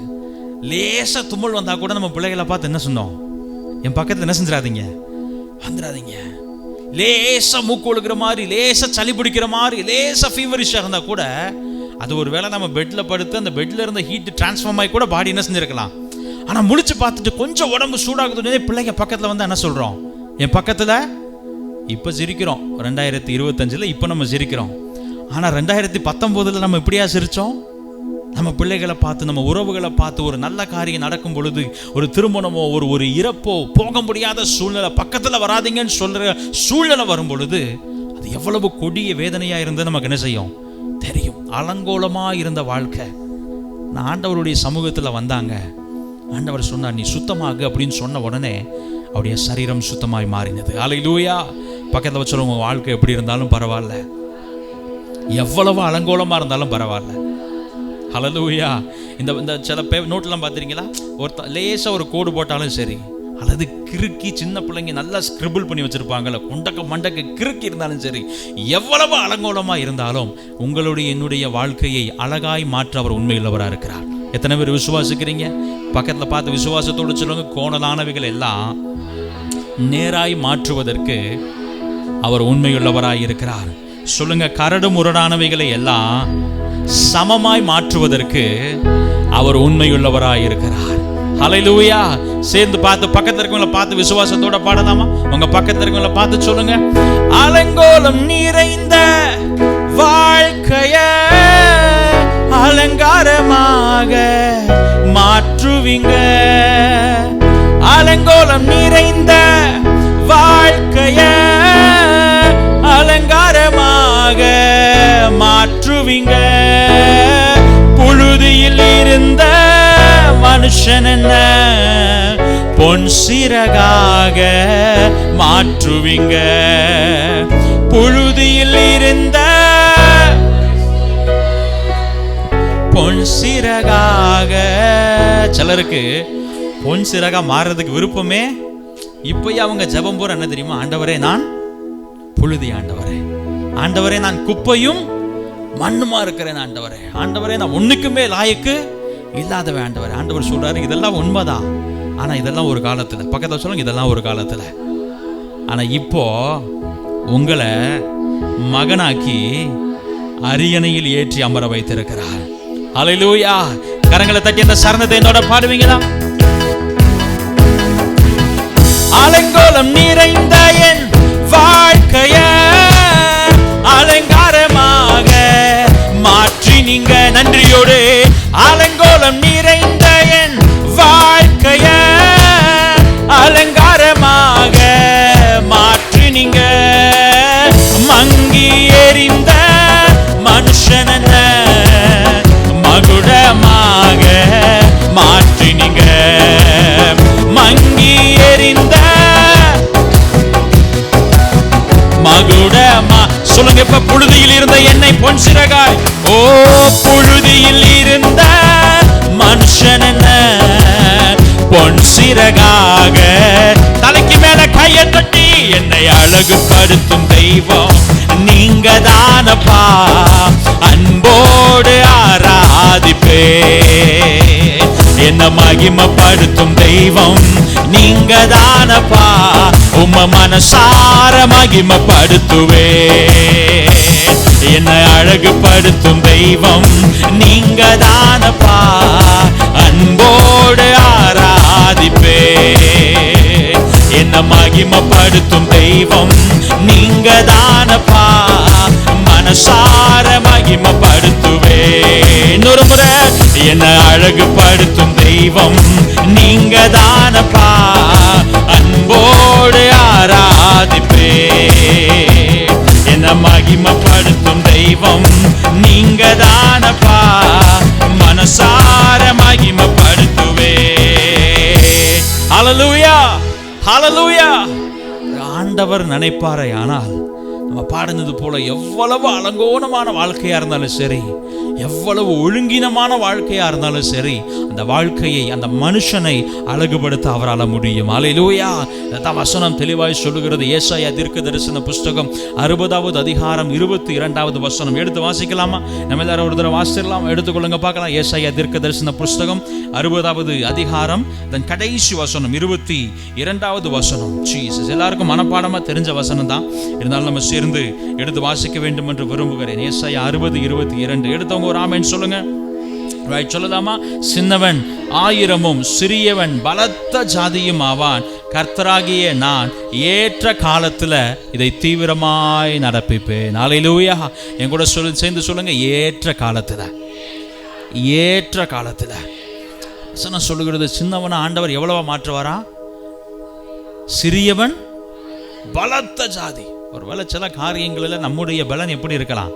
லேசாக தும்மல் வந்தால் கூட நம்ம பிள்ளைகளை பார்த்து என்ன சொன்னோம், என் பக்கத்தில் என்ன செஞ்சிடாதீங்க, வந்துடாதீங்க. லேசாக மூக்கு ஒழுக்கிற மாதிரி, லேசாக சளி பிடிக்கிற மாதிரி, லேசாக ஃபீவரிஷாக இருந்தால் கூட அது ஒரு வேளை நம்ம பெட்டில் படுத்து அந்த பெட்டில் இருந்த ஹீட் டிரான்ஸ்ஃபார்ம் ஆகி கூட பாடி என்ன செஞ்சிருக்கலாம், ஆனால் முழிச்சு பார்த்துட்டு கொஞ்சம் உடம்பு சூடாகுதுன்னே பிள்ளைங்க பக்கத்தில் வந்து என்ன சொல்கிறோம்? என் பக்கத்தில் இப்போ சிரிக்கிறோம். 2025 இப்போ நம்ம சிரிக்கிறோம். ஆனால் 2019 நம்ம இப்படியா சிரித்தோம்? நம்ம பிள்ளைகளை பார்த்து, நம்ம உறவுகளை பார்த்து, ஒரு நல்ல காரியம் நடக்கும் பொழுது, ஒரு திருமணமோ ஒரு இறப்போ, போக முடியாத சூழ்நிலை, பக்கத்தில் வராதிங்கன்னு சொல்கிற சூழ்நிலை வரும் பொழுது அது எவ்வளவு கொடிய வேதனையாக இருந்து நமக்கு என்ன செய்யும் தெரியும். அலங்கோலமாக இருந்த வாழ்க்கை. நான் ஆண்டவருடைய சமூகத்தில் வந்தாங்க. ஆண்டவர் சொன்னார், நீ சுத்தமாக அப்படின்னு சொன்ன உடனே அவருடைய சரீரம் சுத்தமாய் மாறினது. அல்லேலூயா. பக்கத்தில் வச்சு உங்கள் வாழ்க்கை எப்படி இருந்தாலும் பரவாயில்ல, எவ்வளவு அலங்கோலமாக இருந்தாலும் பரவாயில்ல. அல்லேலூயா. இந்த சில நோட்டெல்லாம் பார்த்துருக்கீங்களா? லேசாக ஒரு கோடு போட்டாலும் சரி, அல்லது கிறுக்கி சின்ன பிள்ளைங்க நல்லா ஸ்கிரிபிள் பண்ணி வச்சுருப்பாங்கல்ல, குண்டக்க மண்டக்க கிறுக்கி இருந்தாலும் சரி, எவ்வளவு அலங்கோலமாக இருந்தாலும் உங்களுடைய என்னுடைய வாழ்க்கையை அழகாய் மாற்ற அவர் உண்மையுள்ளவராக இருக்கிறார். எத்தனை பேர் விசுவாசிக்கிறீங்க? பக்கத்தில் பார்த்து விசுவாசத்தோடு சொல்லுங்க, கோணலானவைகள் எல்லாம் நேராய் மாற்றுவதற்கு அவர் உண்மையுள்ளவராய் இருக்கிறார். சொல்லுங்க, கரடு முரடானவைகளை எல்லாம் சமமாய் மாற்றுவதற்கு அவர் உண்மையுள்ளவராய் இருக்கிறார். ஹல்லேலூயா. சேர்ந்து பார்த்து பக்கத்துல இருக்கவங்கள பார்த்து விசுவாசத்தோட பாடலாமா? உங்க பக்கத்துல இருக்கவங்கள பார்த்து சொல்லுங்க, அலங்கோலம் நிறைந்த வாழ்க்கைய அலங்காரமாக மாற்றுவீங்க. அலங்கோலம் நிறைந்த வாழ்க்கைய அலங்காரமாக மாற்றுவீங்க. புழுதியில் இருந்த மனுஷன் என்ன பொன் சிறகாக மாற்றுவீங்க. புழுதியில் இருந்த பொன் சிறகாக. சிலருக்கு பொன் சிறகா மாறுறதுக்கு விருப்பமே. இப்பயே அவங்க ஜெபம் போற என்ன தெரியுமா? ஆண்டவரே, நான் புழுதி, ஆண்டவரே, ஆண்டவரே, நான் குப்பையும் மண்ணுமா இருக்கிறேன், ஆண்டவரே, ஆண்டவரே, நான் ஒண்ணுக்குமே லாயக்கு இல்லாதவன், ஆண்டவரே. ஆண்டவர் சொல்றாரு, இதெல்லாம் உண்மைதான். ஆனா இதெல்லாம் ஒரு காலத்துல, பக்கத்துல சொல்லுங்க, இதெல்லாம் ஒரு காலத்துல. ஆனா இப்போ உங்களை மகனாக்கி அரியணையில் ஏற்றி அமர வைத்திருக்கிறார். அல்லேலூயா. கரங்களை தட்டி அந்த சரணத்தை என்னோட பாடுவீங்களா? அலங்கோலம் நிறைந்த என் வாழ்க்கைய அலங்காரமாக மாற்றி நீங்க நன்றியோடு. அலங்கோலம் நிறைந்த என் வாழ்க்கைய அலங்காரமாக மாற்றி நீங்க. மங்கி எறிந்த மனுஷன் என்ன மகுடமாக மாற்றி நீங்க. மங்கி எறிந்த மகுடமா. சொல்லுங்க, இப்ப புழுதியில் இருந்த என்னை பொன் சிறகாய். ஓ, புழுதியில் இருந்த மனுஷன் என்ன பொன் சிறகாக. தலைக்கு மேல கையை தட்டி என்னை அழகுபடுத்தும் தெய்வம் நீங்க தானப்பா. அன்போடு ஆராதிப்பே. என்ன மகிமைப்படுத்தும் தெய்வம் நீங்க தானப்பா. உம்ம மனசார மகிமைப்படுத்துவே. என்னை அழகுபடுத்தும் தெய்வம் நீங்க தானப்பா. அன்போடு ஆராதிப்பே. என்ன மகிமைப்படுத்தும் தெய்வம் நீங்க தானப்பா. மனசார மகிமைப்படுத்துவே. இன்னொரு முறை, என்ன அழகுபடுத்தும் தெய்வம் நீங்க தானப்பா. அன்போடு ஆராதிப்பே. என்ன மகிமைப்படுத்தும் தெய்வம் நீங்க தானப்பா. மனசார மகிமைப்படுத்துவே. ஹல்லேலூயா, ஹல்லேலூயா. ஆண்டவர் நினைப்பாரே, ஆனால் நம்ம பாடுனது போல எவ்வளவு அலங்கோலமான வாழ்க்கையா இருந்தாலும் சரி, எவ்வளவு ஒழுங்கினமான வாழ்க்கையா இருந்தாலும் சரி, அந்த வாழ்க்கையை, அந்த மனுஷனை அழகுபடுத்த அவரால் முடியும். அல்லேலூயா. இந்த வசனம் தெளிவாய் சொல்லுகிறது. ஏசாயா தீர்க்கதரிசன புஸ்தகம் 60வது அதிகாரம் 22வது வசனம். எடுத்து வாசிக்கலாமா? நம்ம எல்லாரும் ஒரு தடவை வாசிக்கலாம். எடுத்துக்கொள்ளுங்க, பார்க்கலாம். ஏசாயா தீர்க்கதரிசன புஸ்தகம் 60வது அதிகாரம் தன் கடைசி வசனம் 22வது வசனம். ஜீசஸ் எல்லாருக்கும் மனப்பாடமா தெரிஞ்ச வசனம் தான். இருந்தாலும் நம்ம சேர்ந்து எடுத்து வாசிக்க வேண்டும் என்று விரும்புகிறேன். ஏசாயா 60:22. எடுத்தவங்க ஒரு ஆமென் சொல்லுங்க. சொல்லலாமா? சின்னவன் 1000 சிறியவன் பலத்த ஜாதியும் ஆவான். கர்த்தராகிய நான் ஏற்ற காலத்துல இதை தீவிரமாய் நடப்பிப்பேன். ஹல்லேலூயா. என் கூட சேர்ந்து சொல்லுங்க, ஏற்ற காலத்துல. ஏற்ற காலத்துல வசனம் சொல்லுகிறது, சின்னவன் ஆண்டவர் எவ்வளவா மாற்றுவாரா? சிறியவன் பலத்த ஜாதி. ஒருவேளை சில காரியங்களில் நம்முடைய பலன் எப்படி இருக்கலாம்?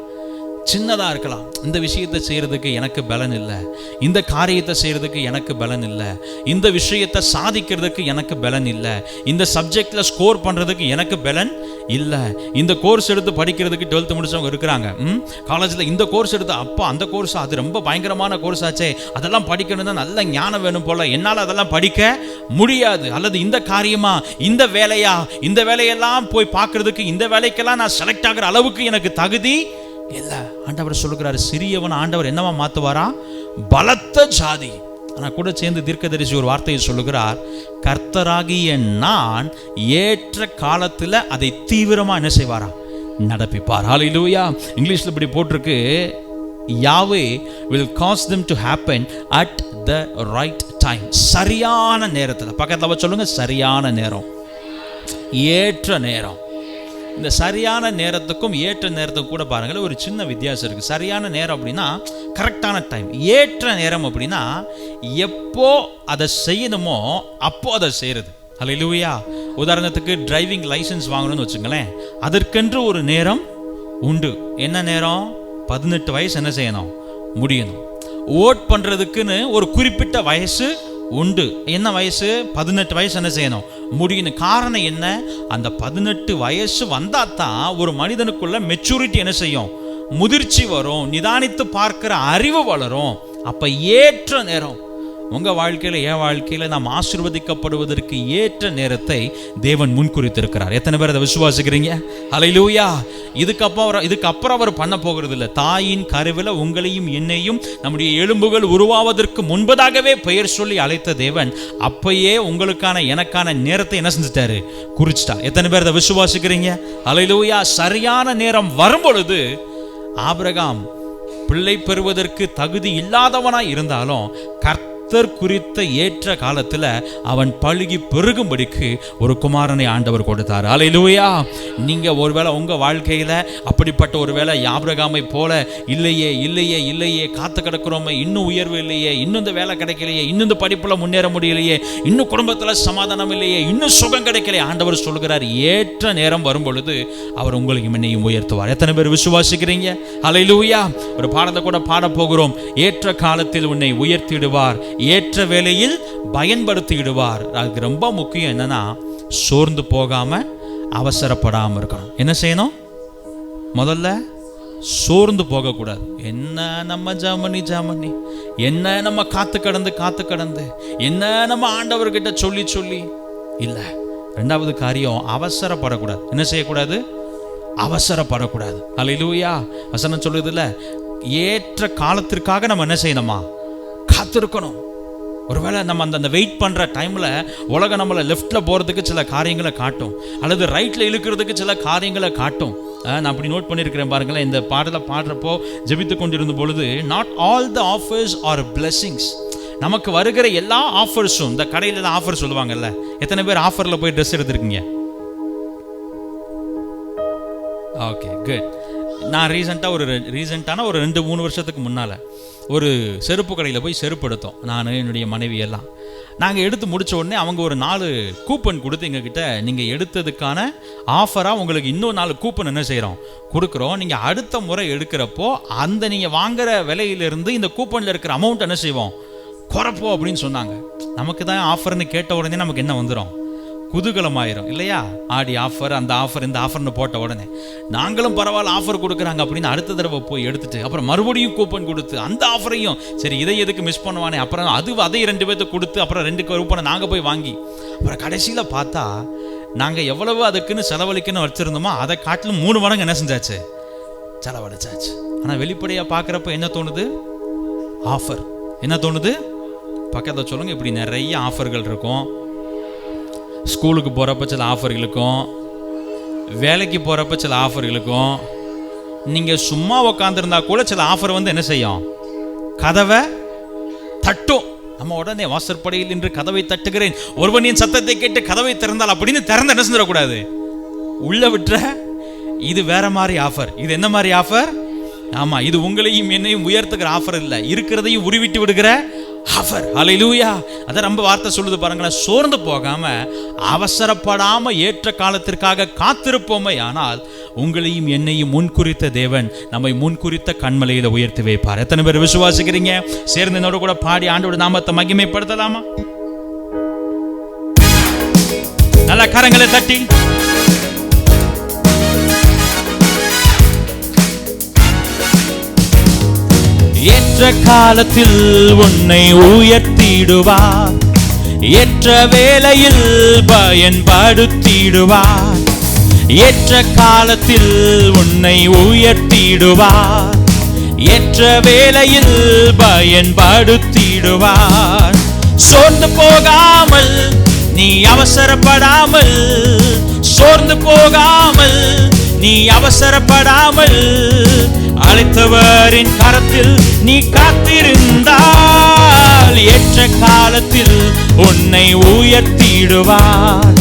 சின்னதாக இருக்கலாம். இந்த விஷயத்தை செய்கிறதுக்கு எனக்கு பலன் இல்லை, இந்த காரியத்தை செய்கிறதுக்கு எனக்கு பலன் இல்லை, இந்த விஷயத்தை சாதிக்கிறதுக்கு எனக்கு பலன் இல்லை, இந்த சப்ஜெக்டில் ஸ்கோர் பண்ணுறதுக்கு எனக்கு பலன் இல்லை, இந்த கோர்ஸ் எடுத்து படிக்கிறதுக்கு 12th முடிச்சவங்க இருக்கிறாங்க. காலேஜில் இந்த கோர்ஸ் எடுத்து, அப்போ அந்த கோர்ஸ் அது ரொம்ப பயங்கரமான கோர்ஸ் ஆச்சே, அதெல்லாம் படிக்கணும் தான் நல்ல ஞானம் வேணும் போல், என்னால் அதெல்லாம் படிக்க முடியாது. அல்லது இந்த காரியமா, இந்த வேலையா, இந்த வேலையெல்லாம் போய் பார்க்கறதுக்கு, இந்த வேலைக்கெல்லாம் நான் செலக்ட் ஆகிற அளவுக்கு எனக்கு தகுதி இல்லை. ஆண்டவர் சொல்லுகிறாரு, சிறியவன் ஆண்டவர் என்னவா மாற்றுவாரா? பலத்த ஜாதி. ஆனால் கூட சேர்ந்து தீர்க்கதரிசி ஒரு வார்த்தையை சொல்லுகிறார், கர்த்தராகிய நான் ஏற்ற காலத்தில் அதை தீவிரமாக என்ன செய்வாரா? நடப்பிப்பார். ஹல்லேலூயா. இங்கிலீஷில் இப்படி போட்டிருக்கு, Yahweh will cause them to happen at the right time. சரியான நேரத்தில். பக்கத்தில் சொல்லுங்க, சரியான நேரம், ஏற்ற நேரம். இந்த சரியான நேரத்துக்கும் ஏற்ற நேரத்துக்கும் கூட பாருங்கள் ஒரு சின்ன வித்தியாசம் இருக்குது. சரியான நேரம் அப்படின்னா கரெக்டான டைம். ஏற்ற நேரம் அப்படின்னா எப்போ அதை செய்யணுமோ அப்போ அதை செய்கிறது. ஹல்லேலூயா. உதாரணத்துக்கு டிரைவிங் லைசன்ஸ் வாங்கணும்னு வச்சுங்களேன், அதற்கென்று ஒரு நேரம் உண்டு. என்ன நேரம்? 18 வயசு என்ன செய்யணும்? முடியணும். ஓட் பண்ணுறதுக்குன்னு ஒரு குறிப்பிட்ட வயசு உண்டு. என்ன வயசு? 18 வயசு என்ன செய்யணும்? முடியணும். காரணம் என்ன? அந்த 18 வயசு வந்தாதான் ஒரு மனிதனுக்குள்ள மெச்சூரிட்டி என்ன செய்யும்? முதிர்ச்சி வரும், நிதானித்து பார்க்கிற அறிவு வளரும். அப்ப ஏற்ற நேரம் உங்கள் வாழ்க்கையில், என் வாழ்க்கையில் நாம் ஆசீர்வதிக்கப்படுவதற்கு ஏற்ற நேரத்தை தேவன் முன்குறித்திருக்கிறார். எத்தனை பேர் அதை விசுவாசிக்கிறீங்க? ஹல்லேலூயா. இதுக்கப்புறம் அவர் பண்ண போகிறது இல்லை. தாயின் கருவில் உங்களையும் என்னையும் நம்முடைய எலும்புகள் உருவாவதற்கு முன்பதாகவே பெயர் சொல்லி அழைத்த தேவன் அப்பயே உங்களுக்கான எனக்கான நேரத்தை என்ன செஞ்சுட்டாரு? குறிச்சிட்டார். எத்தனை பேர் அதை விசுவாசிக்கிறீங்க? ஹல்லேலூயா. சரியான நேரம் வரும் பொழுது ஆபிரகாம் பிள்ளை பெறுவதற்கு தகுதி இல்லாதவனாய் இருந்தாலும் கர்த்தர் குறித்த ஏற்ற காலத்தில் அவன் பழுகி பெருகும்படிக்கு ஒரு குமாரனை ஆண்டவர் கொடுத்தார். ஹல்லேலூயா. நீங்க ஒருவேளை உங்க வாழ்க்கையில அப்படிப்பட்ட ஒருவேளை ஆபிரகாமை போல இல்லையே இல்லையே இல்லையே காத்து கிடக்கிறோமே, இன்னும் உயர்வு இல்லையே, இன்னும் இந்த வேலை கிடைக்கலையே, இன்னும் இந்த படிப்புல முன்னேற முடியலையே, இன்னும் குடும்பத்துல சமாதானம் இல்லையே, இன்னும் சுகம் கிடைக்கலையே, ஆண்டவர் சொல்கிறார் ஏற்ற நேரம் வரும் பொழுது அவர் உங்களுக்கு முன்னையும் உயர்த்துவார். எத்தனை பேர் விசுவாசிக்கிறீங்க? ஹல்லேலூயா. ஒரு பாடத்தை கூட பாட போகிறோம். ஏற்ற காலத்தில் உன்னை உயர்த்திடுவார், ஏற்ற வேளையில் பயன்படுத்திடுவார். அதுக்கு ரொம்ப முக்கியம் என்னன்னா, சோர்ந்து போகாம அவசரப்படாம இருக்கணும். என்ன செய்யணும்? முதல்ல சோர்ந்து போகக்கூடாது. என்ன நம்ம ஜாமணி என்ன நம்ம காத்து கடந்து என்ன நம்ம ஆண்டவர்கிட்ட சொல்லி இல்ல. ரெண்டாவது காரியம், அவசரப்படக்கூடாது. என்ன செய்யக்கூடாது? அவசரப்படக்கூடாது. ஹல்லேலூயா. வசனம் சொல்லுது இல்ல, ஏற்ற காலத்திற்காக நம்ம என்ன செய்யணுமா? காத்திருக்கணும். ஒருவேளை நம்ம அந்த வெயிட் பண்ணுற டைமில் உலகம் நம்மளை லெஃப்டில் போகிறதுக்கு சில காரியங்களை காட்டும், அல்லது ரைட்டில் இழுக்கிறதுக்கு சில காரியங்களை காட்டும். நான் அப்படி நோட் பண்ணியிருக்கிறேன் பாருங்களேன். இந்த பாடலை பாடுறப்போ ஜெபித்து கொண்டிருந்த பொழுது, not all the offers are blessings. நமக்கு வருகிற எல்லா ஆஃபர்ஸும், இந்த கடையில் தான் ஆஃபர் சொல்லுவாங்கல்ல, எத்தனை பேர் ஆஃபரில் போய் ட்ரெஸ் எடுத்துருக்கீங்க? Okay, good. நான் ரீசெண்டான ஒரு 2-3 வருஷத்துக்கு முன்னால் ஒரு செருப்பு கடையில் போய் செருப்பு எடுத்தோம், நான் என்னுடைய மனைவி எல்லாம். நாங்கள் எடுத்து முடித்த உடனே அவங்க ஒரு 4 கூப்பன் கொடுத்து எங்ககிட்ட, நீங்கள் எடுத்ததுக்கான ஆஃபராக உங்களுக்கு இன்னும் 4 கூப்பன் என்ன செய்கிறோம்? கொடுக்குறோம். நீங்கள் அடுத்த முறை எடுக்கிறப்போ அந்த நீங்கள் வாங்குகிற விலையிலிருந்து இந்த கூப்பனில் இருக்கிற அமௌண்ட் என்ன செய்வோம்? குறைப்போம் அப்படின்னு சொன்னாங்க. நமக்கு தான் ஆஃபர்னு கேட்ட உடனே நமக்கு என்ன வந்துடும்? குதூகலமாயிரும் இல்லையா? ஆடி ஆஃபர், அந்த ஆஃபர், இந்த ஆஃபர்னு போட்ட உடனே நாங்களும் பரவாயில்ல ஆஃபர் கொடுக்குறாங்க அப்படின்னு அடுத்த தடவை போய் எடுத்துட்டு அப்புறம் மறுபடியும் கூப்பன் கொடுத்து அந்த ஆஃபரையும் சரி இதை எதுக்கு மிஸ் பண்ணுவானே, அப்புறம் அதை 2 பேர்த்து கொடுத்து அப்புறம் 2 கூப்பனை நாங்கள் போய் வாங்கி அப்புறம் கடைசியில் பார்த்தா நாங்கள் எவ்வளவு அதுக்குன்னு செலவழிக்கணும்னு வச்சுருந்தோமோ அதை காட்டிலும் 3 மடங்கு என்ன செஞ்சாச்சு? செலவழிச்சாச்சு. ஆனால் வெளிப்படையாக பார்க்குறப்ப என்ன தோணுது? ஆஃபர். என்ன தோணுது? பக்கத்தில் சொல்லுங்க, இப்படி நிறைய ஆஃபர்கள் இருக்கும். ஸ்கூலுக்கு போகிறப்ப சில ஆஃபர்கள் இருக்கும், வேலைக்கு போகிறப்ப சில ஆஃபர்கள் இருக்கும். நீங்கள் சும்மா உக்காந்துருந்தா கூட சில ஆஃபர் வந்து என்ன செய்யும்? கதவை தட்டும். நம்ம உடனே வாசற்படியில் நின்று கதவை தட்டுகிறேன், ஒருவன் என் சத்தத்தை கேட்டு கதவை திறந்தால் அப்படின்னு திறந்து என்ன செஞ்சிடக்கூடாது, உள்ள விட்டுற. இது வேற மாதிரி ஆஃபர். இது என்ன மாதிரி ஆஃபர்? ஆமா, இது உங்களையும் என்னையும் உயர்த்துகிற ஆஃபர் இல்ல, இருக்கிறதையும் உருவிட்டு விடுகிற ஆஃபர். ஹல்லேலூயா. அத ரொம்ப வார்த்தை சொல்லுது பாருங்களேன். சோர்ந்து போகாம அவசரப்படாம ஏற்ற காலத்திற்காக காத்திருப்போமே, ஆனால் உங்களையும் என்னையும் முன்குறித்த தேவன் நம்மை முன்குறித்த கண்மலையில உயர்த்தி வைப்பார். எத்தனை பேர் விசுவாசிக்கிறீங்க? சேர்ந்து என்னோட கூட பாடி ஆண்டவருடைய நாமத்தை மகிமைப்படுத்தலாமா? நல்ல கரங்களை தட்டி ஏற்ற காலத்தில் உன்னை உயர்த்திடுவார், ஏற்ற வேளையில் பயன்படுத்திடுவார். ஏற்ற காலத்தில் உன்னை உயர்த்திடுவார், ஏற்ற வேளையில் பயன்படுத்திடுவார். சோர்ந்து போகாமல் நீ அவசரப்படாமல், சோர்ந்து போகாமல் நீ அவசரப்படாமல், அழைத்தவரின் கரத்தில் நீ காத்திருந்தால் ஏற்ற காலத்தில் உன்னை உயர்த்திடுவார்,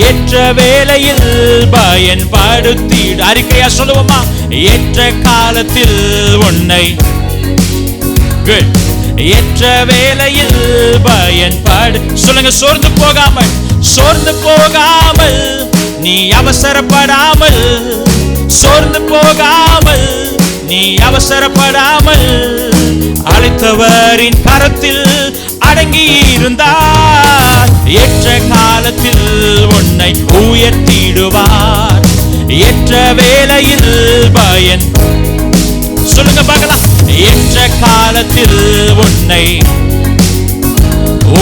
ஏற்ற வேளையில் பயன்படுத்திடு. அறிக்கையா சொல்லுவோமா? ஏற்ற காலத்தில் உன்னை, ஏற்ற வேளையில் பயன்படு. சொல்லுங்க, சோர்ந்து போகாமல், சோர்ந்து போகாமல் நீ அவசரப்படாமல், சோர்ந்து போகாமல் நீ அவசரப்படாமல், அழைத்தவரின் கரத்தில் அடங்கி இருந்தார் ஏற்ற காலத்தில் உன்னை உயர்த்திடுவார், ஏற்ற வேளையில் பயன். சொல்லுங்க பார்க்கலாம். ஏற்ற காலத்தில் உன்னை, ஓ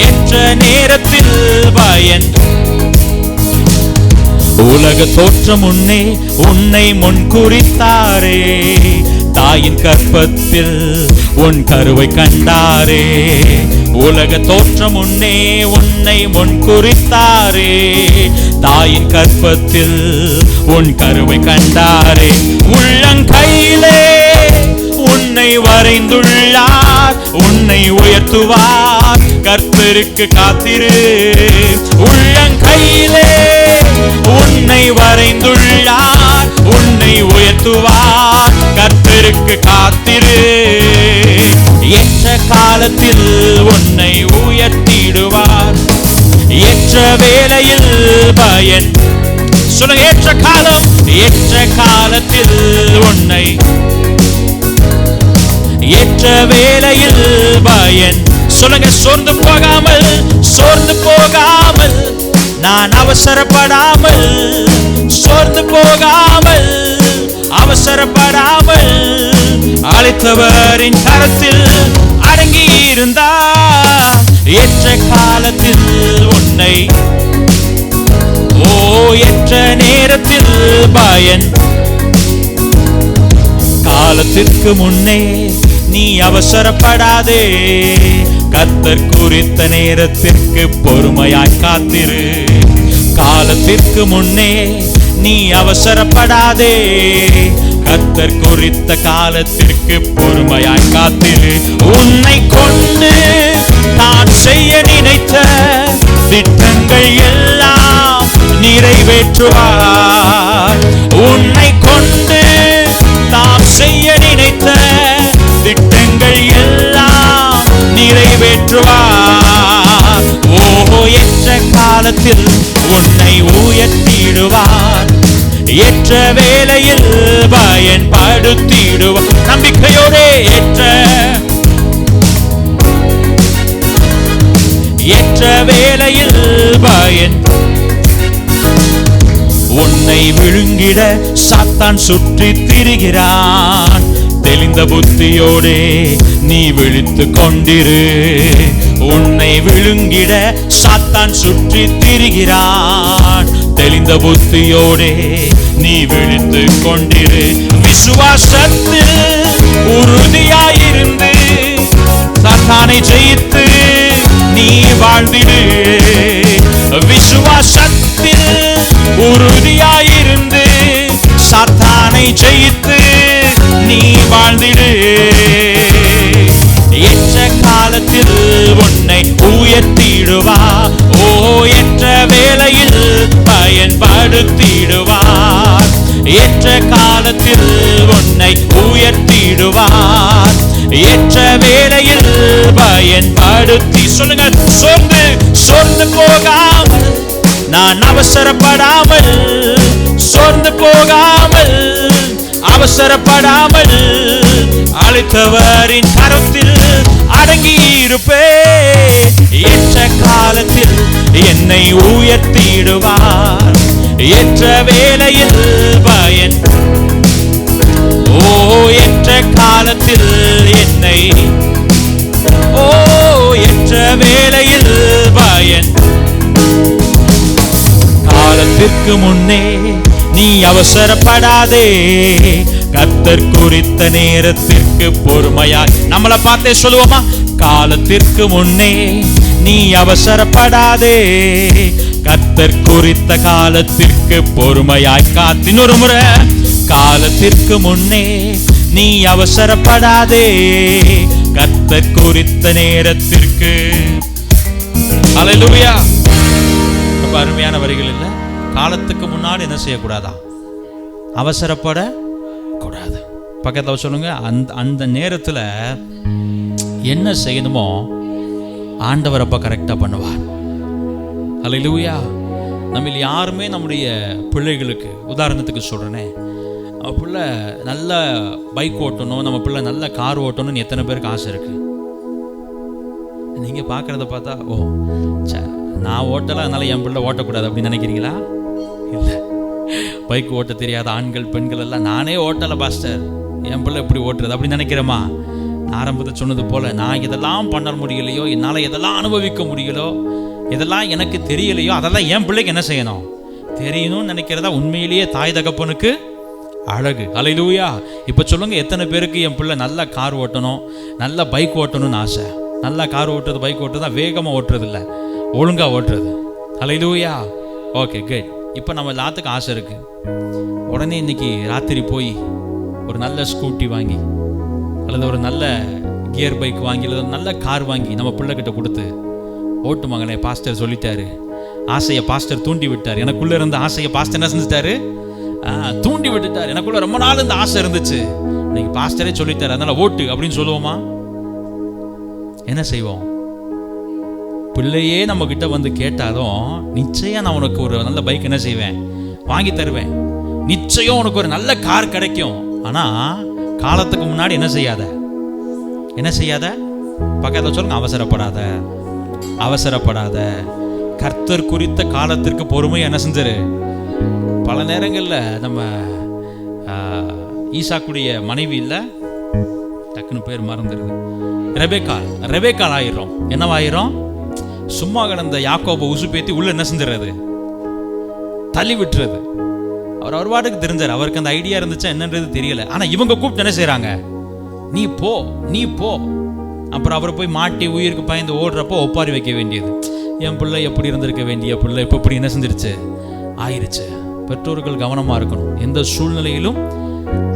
ஏற்ற நேரத்தில் பயன். உலக தோற்றம் முன்னே உன்னை முன்குறித்தாரே, தாயின் கற்பத்தில் உன் கருவை கண்டாரே. உலக தோற்றம் முன்னே உன்னை முன்குறித்தாரே, தாயின் கற்பத்தில் உன் கருவை கண்டாரே. உள்ளங்கையிலே உன்னை வரைந்துள்ளார், உன்னை உயர்த்துவார், கர்த்தருக்கு காத்திரு. உள்ளங்கையிலே உன்னை வரைந்துள்ளார், உன்னை உயர்த்துவார், கர்த்தருக்கு காத்திரு. ஏற்ற காலத்தில் உன்னை உயர்த்திடுவார், ஏற்ற வேளையில் பயன். சொல்லுங்க, ஏற்ற காலம், ஏற்ற காலத்தில் உன்னை, ஏற்ற வேளையில் பயன். சொல்லுங்க, சோர்ந்து போகாமல், சோர்ந்து போகாமல் நான் அவசரப்படாமல், சோர்ந்து போகாமல் அவசரப்படாமல், அழைத்தவரின் கரத்தில் அடங்கி இருந்தார் ஏற்ற காலத்தில் உன்னை, ஓ ஏற்ற நேரத்தில் பயன். காலத்திற்கு முன்னே நீ அவசரப்படாதே, கர்த்தர் குறித்த நேரத்திற்கு பொறுமையாய் காத்திரு. காலத்திற்கு முன்னே நீ அவசரப்படாதே, கர்த்தர் குறித்த காலத்திற்கு பொறுமையாய் காத்திரு. உன்னை கொண்டு தான் செய்ய நினைத்த திட்டங்கள் எல்லாம் நிறைவேற்றுவார். உன்னை கொண்டு தாம் செய்ய நினைத்த திட்டங்கள் எல்லாம் நிறைவேற்றுவார். ஓஹோ, ஏற்ற காலத்தில் உன்னை உயர்த்திடுவார், ஏற்ற வேளையில் பயன்படுத்திடுவார். நம்பிக்கையோடு ஏற்ற வேளையில் பயன். உன்னை விழுங்கிட சாத்தான் சுற்றி திரிகிறான், தெளிந்த புத்தியோடே நீ விழித்து கொண்டிரு. உன்னை விழுங்கிட சாத்தான் சுற்றி திரிகிறான், தெளிந்த புத்தியோடே நீ விழித்து கொண்டிரு. விசுவாசத்தில் உறுதியாயிருந்து சாத்தானை ஜெயித்து நீ வாழ்ந்திடு. விசுவாசத்தில் உறுதியாயிருந்து சாத்தானை ஜெயித்து நீ வாழ்ந்திடு. ஏற்ற கால உயர்த்திடுவார். ஏற்ற காலத்தில் உன்னை உயர்த்திடுவார். ஏற்ற வேளையில் பயன்படுத்தி சொல்லுங்க, சோர்ந்து போகாமல், நான் அவசரப்படாமல், சோர்ந்து போகாமல், அவசரப்படாமல், அழைத்தவரின் கரத்தில் அடங்கி இருப்பேன். ஏற்ற காலத்தில் என்னை உயர்த்திடுவார். ஏற்ற வேளையில் ஏற்ற காலத்தில் என்னை ஏற்ற வேளையில் காலத்திற்கு முன்னே நீ அவசரப்படாதே. கர்த்தர் குறித்த நேரத்திற்கு பொறுமையாய், நம்மளை பார்த்தே சொல்லுவோமா, காலத்திற்கு முன்னே நீ அவசரப்படாதே. கர்த்தர் குறித்த காலத்திற்கு பொறுமையாய் காத்து. இன்னொரு முறை, காலத்திற்கு முன்னே நீ அவசரப்படாதே. கர்த்தர் குறித்த நேரத்திற்கு. ஹல்லேலூயா. ரொம்ப அருமையான வரிகள் இல்ல? காலத்துக்கு முன்னாடி என்ன செய்யக்கூடாதா? அவசரப்பட கூடாது. பக்கத்தில் சொல்லுங்க, அந்த நேரத்தில் என்ன செய்யணுமோ ஆண்டவர் அப்ப கரெக்டா பண்ணுவார். ஹல்லேலூயா. நம்ம யாருமே நம்முடைய பிள்ளைகளுக்கு, உதாரணத்துக்கு சொல்றேனே, நம்ம பிள்ளை நல்ல பைக் ஓட்டணும், நம்ம பிள்ளை நல்ல கார் ஓட்டணும்னு எத்தனை பேருக்கு ஆசை இருக்கு? நீங்க பாக்குறத பார்த்தா, ஓ நான் ஓட்டல அதனால என் பிள்ளை ஓட்டக்கூடாது அப்படின்னு நினைக்கிறீங்களா? இல்லை. பைக் ஓட்ட தெரியாத ஆண்கள் பெண்கள் எல்லாம், நானே ஓட்டலை பாஸ்டர், என் பிள்ளை எப்படி ஓட்டுறது அப்படின்னு நினைக்கிறேமா? ஆரம்பத்தை சொன்னது போல, நான் இதெல்லாம் பண்ண முடியலையோ, என்னால் எதெல்லாம் அனுபவிக்க முடியலோ, இதெல்லாம் எனக்கு தெரியலையோ, அதெல்லாம் என் பிள்ளைக்கு என்ன செய்யணும், தெரியணும்னு நினைக்கிறதா உண்மையிலேயே தாய் தகப்பனுக்கு அழகு. ஹல்லேலூயா. இப்போ சொல்லுங்க, எத்தனை பேருக்கு என் பிள்ளை நல்ல கார் ஓட்டணும், நல்ல பைக் ஓட்டணும்னு ஆசை? நல்லா கார் ஓட்டுறது, பைக் ஓட்டுறது தான் வேகமாக ஓட்டுறது இல்லை, ஒழுங்காக ஓட்டுறது. ஹல்லேலூயா. Okay, good. இப்போ நம்ம எல்லாத்துக்கும் ஆசை இருக்கு. உடனே இன்னைக்கு ராத்திரி போய் ஒரு நல்ல ஸ்கூட்டி வாங்கி, அல்லது ஒரு நல்ல கியர் பைக் வாங்கி, அல்லது நல்ல கார் வாங்கி நம்ம பிள்ளைகிட்ட கொடுத்து, ஓட்டு மகனே, பாஸ்டர் சொல்லிட்டாரு, ஆசையை பாஸ்டர் தூண்டி விட்டார், எனக்குள்ள இருந்த ஆசையை பாஸ்டர் என்ன செஞ்சுட்டாரு, தூண்டி விட்டுட்டார். எனக்குள்ள ரொம்ப நாள் இந்த ஆசை இருந்துச்சு, இன்னைக்கு பாஸ்டரே சொல்லிட்டாரு, அதனால ஓட்டு அப்படின்னு சொல்லுவோமா? என்ன செய்வோம்? பிள்ளையே நம்ம கிட்ட வந்து கேட்டாலும், நிச்சயம் நான் உனக்கு ஒரு நல்ல பைக் என்ன செய்வேன், வாங்கி தருவேன், நிச்சயம் உனக்கு ஒரு நல்ல கார் கிடைக்கும். ஆனா காலத்துக்கு முன்னாடி என்ன செய்யாத, என்ன செய்யாத? பக்கத்துல சொல்லுங்க, அவசரப்படாத, அவசரப்படாத. கர்த்தர் குறித்த காலத்திற்கு பொறுமை என்ன செஞ்சிரு. பல நேரங்கள்ல நம்ம ஈசாக்குடைய மனைவி இல்ல, டக்குன்னு பேர் மறந்துடுது, ரெபேக்கால் ஆயிரும். என்னவாயிரும்? சும்மா கிடந்த யாக்கோபை உசுப்பேத்தி உள்ள என்ன செஞ்சிடறது, தள்ளி விட்டுறது. அவர் பாட்டுக்கு தெரிஞ்சார், அவருக்கு அந்த ஐடியா இருந்துச்சா என்னன்றது தெரியல. ஆனா இவங்க கூப்பிட்டு என்ன செய்யறாங்க, நீ போ, நீ போ. அப்புறம் அவர் போய் மாட்டி உயிருக்கு பயந்து ஓடுறப்போ ஒப்பாரி வைக்க வேண்டியது. என் பிள்ளை எப்படி இருந்திருக்க வேண்டிய பிள்ளை இப்போ இப்படி என்ன செஞ்சிருச்சு, ஆயிருச்சு. பெற்றோர்கள் கவனமா இருக்கணும். எந்த சூழ்நிலையிலும்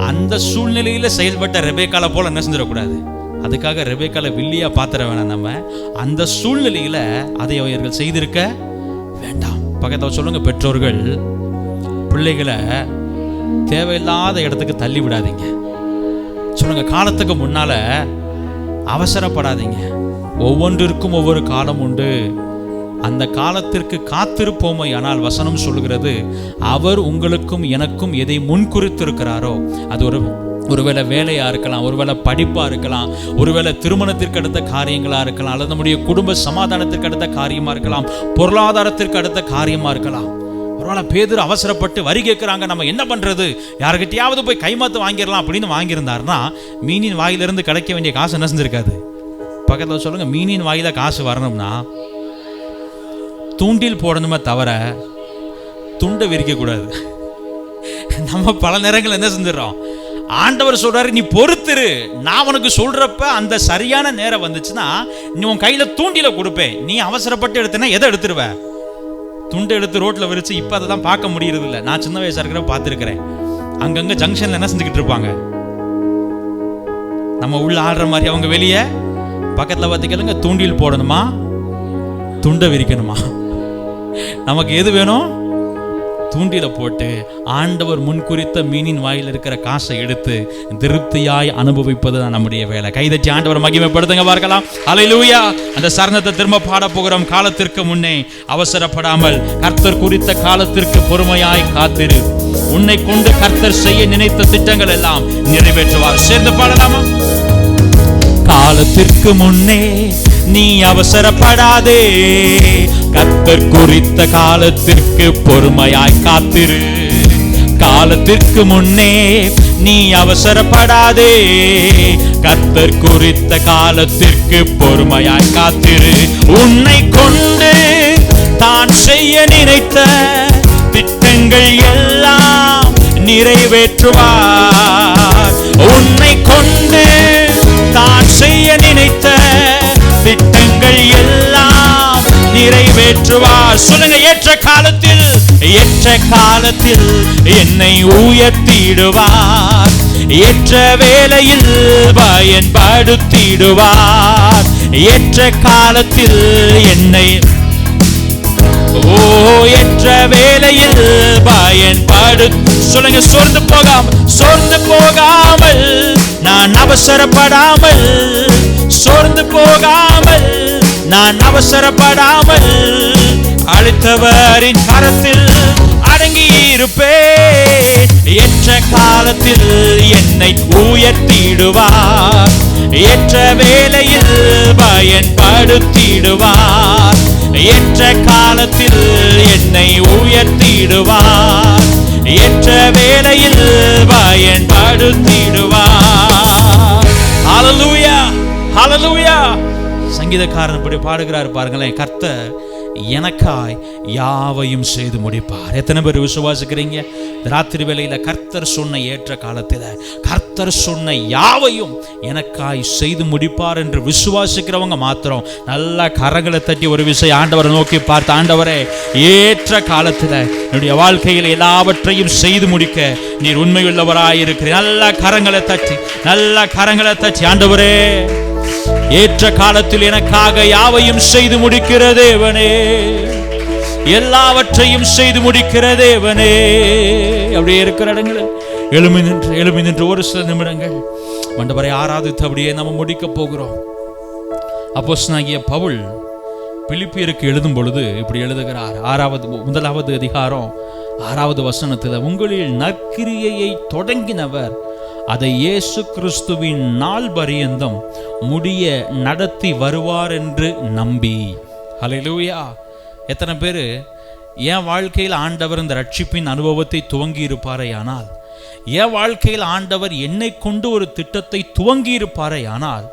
அந்த சூழ்நிலையில செயல்பட்ட ரெபேக்கால போல என்ன செஞ்சிடக்கூடாது. அதுக்காக ரெபேக்கால வில்லியா பாத்திர வேணாம். நம்ம அந்த சூழ்நிலையில அதை அவர்கள் செய்திருக்க வேண்டாம். பக்கத்தில் சொல்லுங்க, பெற்றோர்கள் பிள்ளைகளை தேவையில்லாத இடத்துக்கு தள்ளி விடாதீங்க. சொல்லுங்க, காலத்துக்கு முன்னால அவசரப்படாதீங்க. ஒவ்வொன்றிற்கும் ஒவ்வொரு காலம் உண்டு. அந்த காலத்திற்கு காத்திருப்போமே. ஆனால் வசனம் சொல்லுகிறது, அவர் உங்களுக்கும் எனக்கும் எதை முன்குறித்திருக்கிறாரோ, அது ஒருவேளை வேலையா இருக்கலாம், ஒருவேளை படிப்பா இருக்கலாம், ஒருவேளை திருமணத்திற்கு அடுத்த காரியங்களா இருக்கலாம், அல்லது நம்முடைய குடும்ப சமாதானத்திற்கு அடுத்த காரியமா இருக்கலாம், பொருளாதாரத்திற்கு அடுத்த காரியமா இருக்கலாம். ஒருவேளை பேதுரு அவசரப்பட்டு வரி கேட்கிறாங்க, நம்ம என்ன பண்றது, யாருக்கிட்டையாவது போய் கைமாத்து வாங்கிடலாம் அப்படின்னு வாங்கியிருந்தாருன்னா, மீனின் வாயிலிருந்து கிடைக்க வேண்டிய காசு என்ன செஞ்சிருக்காது. பக்கத்தில் சொல்லுங்க, மீனின் வாயில காசு வரணும்னா தூண்டில் போடணுமே தவிர துண்டை விரிக்க கூடாது. நம்ம பல நேரங்கள் என்ன செஞ்சிடறோம், ஆண்டவர் சொல்றாரு, நீ பொறுத்துரு, நான் உனக்கு சொல்றப்ப அந்த சரியான நேரம் வந்துச்சுன்னா நீ உன் கையில தூண்டில கொடுப்பேன். நீ அவசரப்பட்டு எடுத்தனா எதை எடுத்துருவ, துண்டை எடுத்து ரோட்ல விரிச்சு. இப்ப அதெல்லாம் பார்க்க முடியறது இல்லை. நான் சின்ன வயசா இருக்கிற பார்த்துருக்கிறேன். அங்கங்க ஜங்ஷன்ல என்ன செஞ்சுக்கிட்டு இருப்பாங்க, நம்ம உள்ள ஆடுற மாதிரி, அவங்க வெளியே பக்கத்துல பார்த்துக்கலுங்க, தூண்டில் போடணுமா துண்டை விரிக்கணுமா? நமக்கு எது வேணும், தூண்டில போட்டு ஆண்டவர் முன்குறித்த மீனின் வாயில் இருக்கிற காசை எடுத்து திருப்தியாய் அனுபவிப்பது தான் நம்முடைய வேலை. கைதட்டி ஆண்டவர் மகிமைப்படுத்துங்க பார்க்கலாம். அல்லேலூயா. அந்த சரணத்தை திரும்ப பாட போகிறோம். காலத்திற்கு முன்னே அவசரப்படாமல் கர்த்தர் குறித்த காலத்திற்கு பொறுமையாய் காத்திரு. உன்னை கொண்டு கர்த்தர் செய்ய நினைத்த திட்டங்கள் எல்லாம் நிறைவேற்றுவார். சேர்ந்து பாடலாமா? காலத்திற்கு முன்னே நீ அவசரப்படாதே, கர்த்தர் குறித்த காலத்திற்கு பொறுமையாய் காத்திரு. காலத்திற்கு முன்னே நீ அவசரப்படாதே, கர்த்தர் குறித்த காலத்திற்கு பொறுமையாய் காத்திரு. உன்னை கொண்டு தான் செய்ய நினைத்த திட்டங்கள் எல்லாம் நிறைவேற்றுவார். உன்னை கொண்டு தான் செய்ய நினைத்த திட்டங்கள் எல்லாம் நிறைவேற்றுவார். சொல்லுங்க, ஏற்ற காலத்தில் என்னை உயர்த்திடுவார். ஏற்ற வேளையில் பயன்படுத்திடுவார். ஏற்ற காலத்தில் என்னை ஏற்ற வேளையில் சொல்லுங்க, சோர்ந்து போகாமல் நான் அவசரப்படாமல், சோர்ந்து போகாமல் நான் அவசரப்படாமல் அழைத்தவரின் கரத்தில் அடங்கி இருப்பேன். ஏற்ற காலத்தில் என்னை உயர்த்திடுவார். ஏற்ற வேளையில் பயன்படுத்திடுவார். ஏற்ற காலத்தில் என்னை உயர்த்திடுவார். ஏற்ற வேளையில் பயன்படுத்திடுவார். ஹல்லேலூயா, ஹல்லேலூயா. சங்கீதக்காரன் இப்படி பாடுகிறார் பாருங்களேன், கர்த்தர் எனக்காய் யாவையும் செய்து முடிப்பார். எத்தனை பேர் விசுவாசிக்கிறீங்க? ராத்திரி வேளையில கர்த்தர் சொன்ன ஏற்ற காலத்தில் கர்த்தர் சொன்ன யாவையும் எனக்காய் செய்து முடிப்பார் என்று விசுவாசிக்கிறவங்க மாத்திரம் நல்லா கரங்களை தட்டி ஒரு விஷயம் ஆண்டவரை நோக்கி பார்த்து, ஆண்டவரே, ஏற்ற காலத்தில் என்னுடைய வாழ்க்கையில் எல்லாவற்றையும் செய்து முடிக்க நீர் உண்மையுள்ளவராயிருக்கிறீர். நல்லா கரங்களை தட்டி ஆண்டவரே, ஏற்ற காலத்தில் எனக்காக யாவையும் செய்து முடிக்கிற தேவனே, எல்லாவற்றையும் செய்து முடிக்கிற தேவனே. அப்படியே இருக்கிற இடங்களில் எழுமி நின்று ஒரு சில நிமிடங்கள் ஆண்டவரை ஆராதித்து அப்படியே நம்ம முடிக்க போகிறோம். அப்போஸ்தலனாகிய பவுல் பிலிப்பியருக்கு எழுதும் பொழுது இப்படி எழுதுகிறார். 1வது அதிகாரம் 6வது வசனத்தில், உங்களில் நற்கிரியையை தொடங்கினவர் அதை இயேசு கிறிஸ்துவின் நாள் பரியந்தம் முடிய நடத்தி வருவார் என்று நம்பி. ஹல்லேலூயா. எத்தனை பேர் என் வாழ்க்கையில் ஆண்டவர் இந்த ரட்சிப்பின் அனுபவத்தை துவங்கி இருப்பாரே ஆனால், என் வாழ்க்கையில் ஆண்டவர் என்னை கொண்டு ஒரு திட்டத்தை துவங்கி இருப்பாரே ஆனால்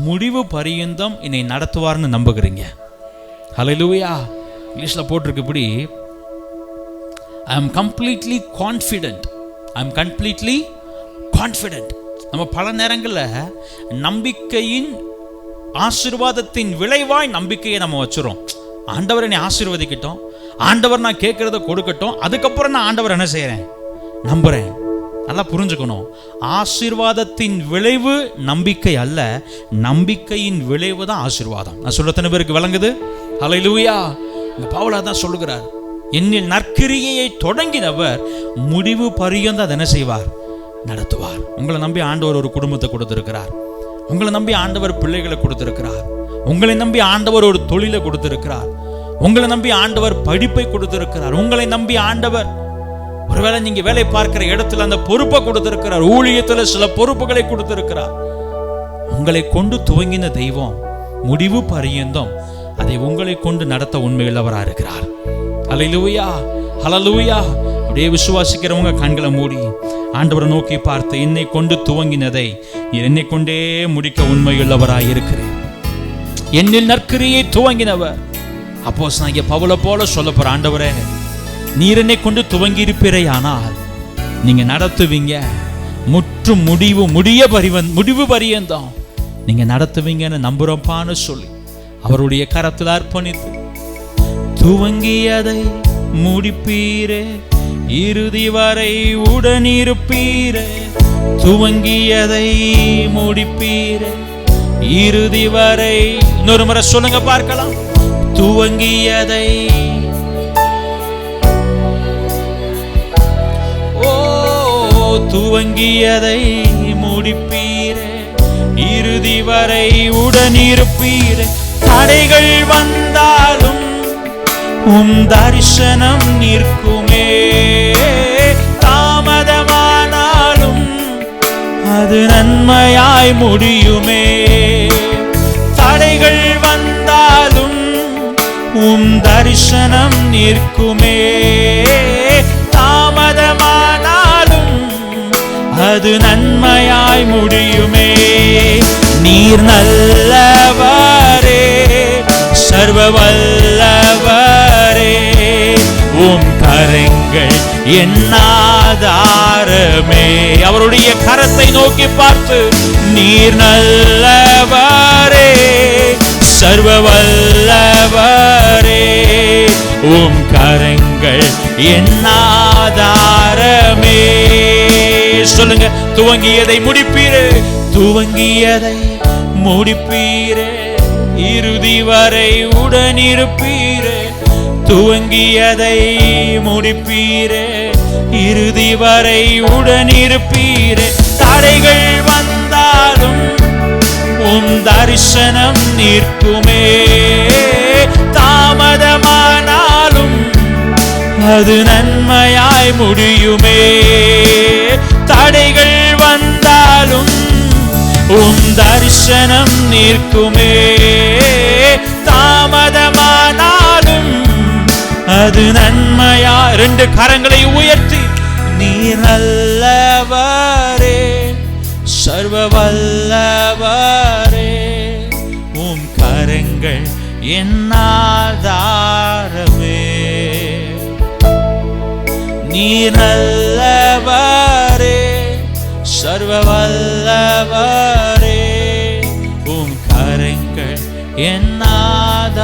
முடிவு பரியந்தம் என்னை நடத்துவார்னு நம்புகிறீங்க? ஹல்லேலூயா. இங்கிலீஷில் போட்டிருக்கு இப்படி, ஐ எம் கம்ப்ளீட்லி கான்ஃபிடென்ட். நம்ம பல நேரங்களில் நம்பிக்கையின் ஆசீர்வாதத்தின் விளைவாய் நம்பிக்கையை நம்ம வச்சுறோம். ஆண்டவர் என்னை ஆசீர்வதிக்கட்டும், ஆண்டவர் நான் கேட்கறத கொடுக்கட்டும், அதுக்கப்புறம் நான் ஆண்டவர் என்ன செய்யறேன், நம்புறேன். நல்லா புரிஞ்சுக்கணும், ஆசீர்வாதத்தின் விளைவு நம்பிக்கை அல்ல, நம்பிக்கையின் விளைவு தான் ஆசீர்வாதம். நான் சொல்ல எத்தனை பேருக்கு விளங்குது? ஹல்லேலூயா. இந்த பவுல் தான் சொல்லுகிறார், என்னில் நற்கிரியையை தொடங்கினவர் முடிவு பரியந்தம் அதை என்ன செய்வார், நடத்துவார். உங்களை நம்பி ஆண்டவர் ஒரு குடும்பத்தை கொடுத்திருக்கிறார். உங்களை நம்பி ஆண்டவர் பிள்ளைகளை கொடுத்திருக்கிறார். உங்களை நம்பி ஆண்டவர் ஒரு தொழிலை கொடுத்திருக்கிறார். உங்களை நம்பி ஆண்டவர் படிப்பை கொடுத்திருக்கிறார். உங்களை நம்பி ஆண்டவர் ஒருவேளை நீங்க வேலை பார்க்கிற இடத்துல அந்த பொறுப்பை கொடுத்திருக்கிறார். ஊழியத்துல சில பொறுப்புகளை கொடுத்திருக்கிறார். உங்களை கொண்டு துவங்கின தெய்வம் முடிவு பரியந்தம் அதை உங்களை கொண்டு நடத்த உண்மையுள்ளவராக இருக்கிறார். அல்லேலூயா, ஹல்லேலூயா. அப்படியே விசுவாசிக்கிறவங்க கண்களை மூடி ஆண்டவரை நோக்கி பார்த்து, என்னை கொண்டு துவங்கினதை நீர் என்னை கொண்டே முடிக்க உண்மையுள்ளவராய் இருக்கிறேன். என்னில் நற்கிரியை துவங்கினவர் அப்போஸ்தலனாகிய பவுலை போல சொல்ல போற, ஆண்டவரே, நீர் என்னை கொண்டு துவங்கி இருப்பீரே ஆனால் நீங்க நடத்துவீங்க, முற்றும் முடிவு பரியந்தம் நீங்க நடத்துவீங்கன்னு நம்புறப்பான்னு சொல்லி அவருடைய கரத்தில் அர்ப்பணித்து, துவங்கியதை முடிப்பீரே, இறுதி வரை உடனிருப்பீரே. துவங்கியதை முடிப்பீரே, இறுதி வரை. இன்னொரு முறை சொல்லுங்க பார்க்கலாம். துவங்கியதை துவங்கியதை முடிப்பீரே, இறுதி வரை உடனிருப்பீரே. தடைகள் வந்தாலும் தரிசனம் நிற்குமே, தாமதமானாலும் அது நன்மையாய் முடியுமே. தடைகள் வந்தாலும் தரிசனம் நிற்குமே, தாமதமானாலும் அது நன்மையாய் முடியுமே. நீர் நல்லவரே, சர்வ வல்லவரே, கரங்கள் என்னாதாரமே. அவருடைய கரத்தை நோக்கி பார்த்து, நீர் நல்லவரே, சர்வ வல்லவரே, கரங்கள் என்னாதாரமே. சொல்லுங்க, துவங்கியதை முடிப்பீரே, துவங்கியதை முடிப்பீரே, இறுதி வரை உடனிருப்பீரே. துவங்கியதை முடிப்பீரே, இறுதி வரை உடனிருப்பீரே. தடைகள் வந்தாலும் தரிசனம் நிற்குமே, தாமதமானாலும் அது நன்மையாய் முடியுமே. தடைகள் வந்தாலும் தரிசனம் நிற்குமே, தாமதமானாலும் அது நன்மையா. ரெண்டு கரங்களை உயர்த்தி, நீர் நல்லவரே, சர்வ வல்லவரே, கரங்கள் என்னாதாரமே. நீர் நல்லவரே, சர்வ வல்லவரே, கரங்கள் என்னாதாரமே.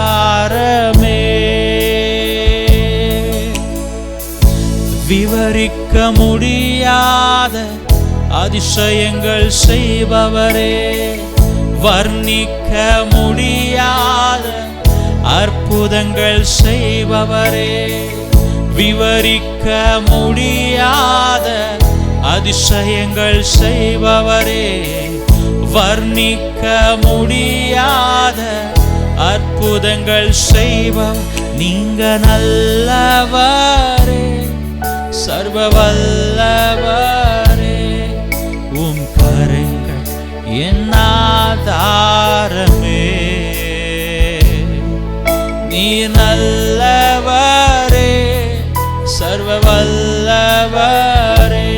விவரிக்க முடியாத அதிசயங்கள் செய்பவரே, வர்ணிக்க முடியாத அற்புதங்கள் செய்பவரே, விவரிக்க முடியாத அதிசயங்கள் செய்பவரே, வர்ணிக்க முடியாத அற்புதங்கள் செய்பவர். நீங்க நல்லவரே, சர்வ வல்லவரே, கரங்கள் என்னாதாரமே. நீ நல்லவரே, சர்வ வல்லவரே,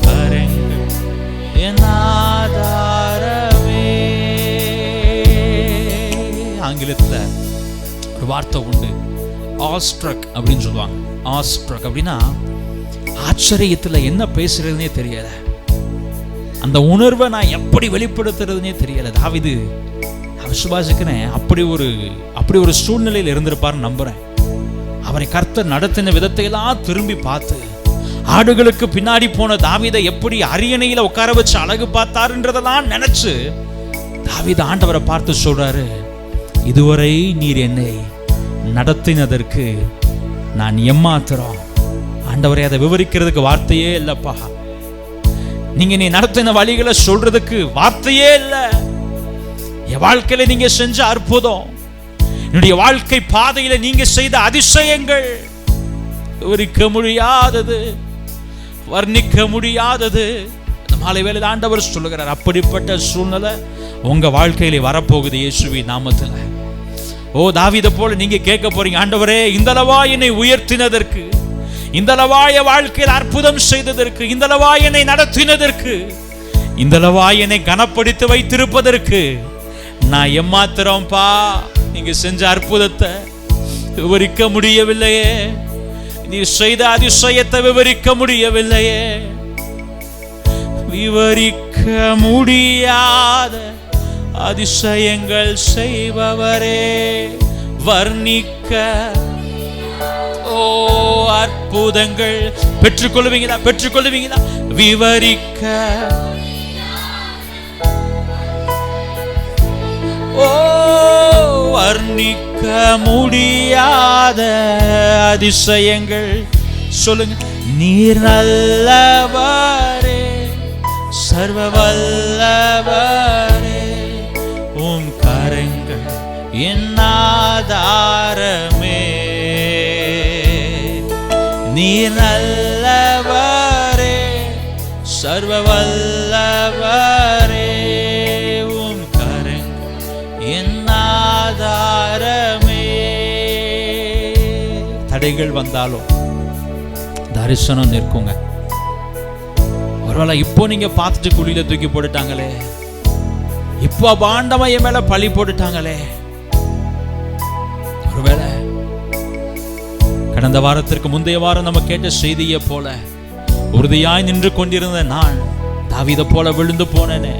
கரங்கள் என்னாதாரமே. ஆங்கிலத்தில் ஒரு வார்த்தை உண்டு, ஆஸ்ட்ரக் அப்படின்னு சொல்லுவாங்க. ஆஸ்ட்ரக் அப்படின்னா ஆச்சரியத்தில் என்ன பேசுறதுனே தெரியல, அந்த உணர்வை நான் எப்படி வெளிப்படுத்துறதுனே தெரியல. தாவீது விசுவாசிக்கிறேன், அப்படி ஒரு சூழ்நிலையில் இருந்திருப்பார்னு நம்புறேன். அவரை கர்த்தர் நடத்தின விதத்தை எல்லாம் திரும்பி பார்த்து, ஆடுகளுக்கு பின்னாடி போன தாவீதை எப்படி அரியணையில உட்கார வச்சு அழகு பார்த்தாருன்றதெல்லாம் நினைச்சு தாவீது ஆண்டவரை பார்த்து சொல்றாரு, இதுவரை நீர் என்னை நடத்தினதற்கு நான் எம்மாத்திரம். ஆண்டவரை அதை விவரிக்கிறதுக்கு வார்த்தையே இல்லப்பா. நீங்க நீ நடத்தின வழிகளை சொல்றதுக்கு வார்த்தையே இல்லை. என் வாழ்க்கையில நீங்க செஞ்ச அற்புதம், என்னுடைய வாழ்க்கை பாதையில நீங்க செய்த அதிசயங்கள் விவரிக்க முடியாதது, வர்ணிக்க முடியாதது. இந்த மாலை வேளையில் ஆண்டவர் சொல்லுகிறார், அப்படிப்பட்ட சூழ்நிலை உங்க வாழ்க்கையில வரப்போகுது இயேசுவின் நாமத்துல. ஓ தாவீதை போல நீங்க கேட்க போறீங்க, ஆண்டவரே இந்தளவா என்னை உயர்த்தினதற்கு, இந்தளவா என் வாழ்க்கையில் அற்புதம் செய்ததற்கு, இந்தளவா என்னை நடத்தினதற்கு, இந்தளவா என்னை கனப்படுத்தி வைத்திருப்பதற்கு நான் எம்மாத்திரம்பா. நீங்க செஞ்ச அற்புதத்தை விவரிக்க முடியவில்லையே, நீ செய்த அதிசயத்தை விவரிக்க முடியவில்லையே. விவரிக்க முடியாத அதிசயங்கள் செய்பவரே, வர்ணிக்க அற்புதங்கள் பெற்றுக்கொள்வீங்களா? பெற்றுக்கொள்வீங்களா? விவரிக்க வர்ணிக்க முடியாத அதிசயங்கள் சொல்லுங்க. நீர் நல்லவரே, சர்வ வல்லவரே, உம் கரங்கள் என் ஆதாரமே. நீர் நல்லவரே, சர்வ வல்லவரே, உம் கரங்கள் என் ஆதாரமே. தடைகள் வந்தாலும் தரிசனம் நிற்குங்க. ஒருவேளை இப்போ நீங்க பார்த்துட்டு குழியில தூக்கி போட்டுட்டாங்களே, இப்போ ஆண்டவன் என் மேல பழி போட்டுட்டாங்களே, ஒருவேளை கடந்த வாரத்திற்கு முந்தைய வாரம் நம்ம கேட்ட செய்தியை போல உறுதியாய் நின்று கொண்டிருந்த நான் தாவீதை போல விழுந்து போனேனே.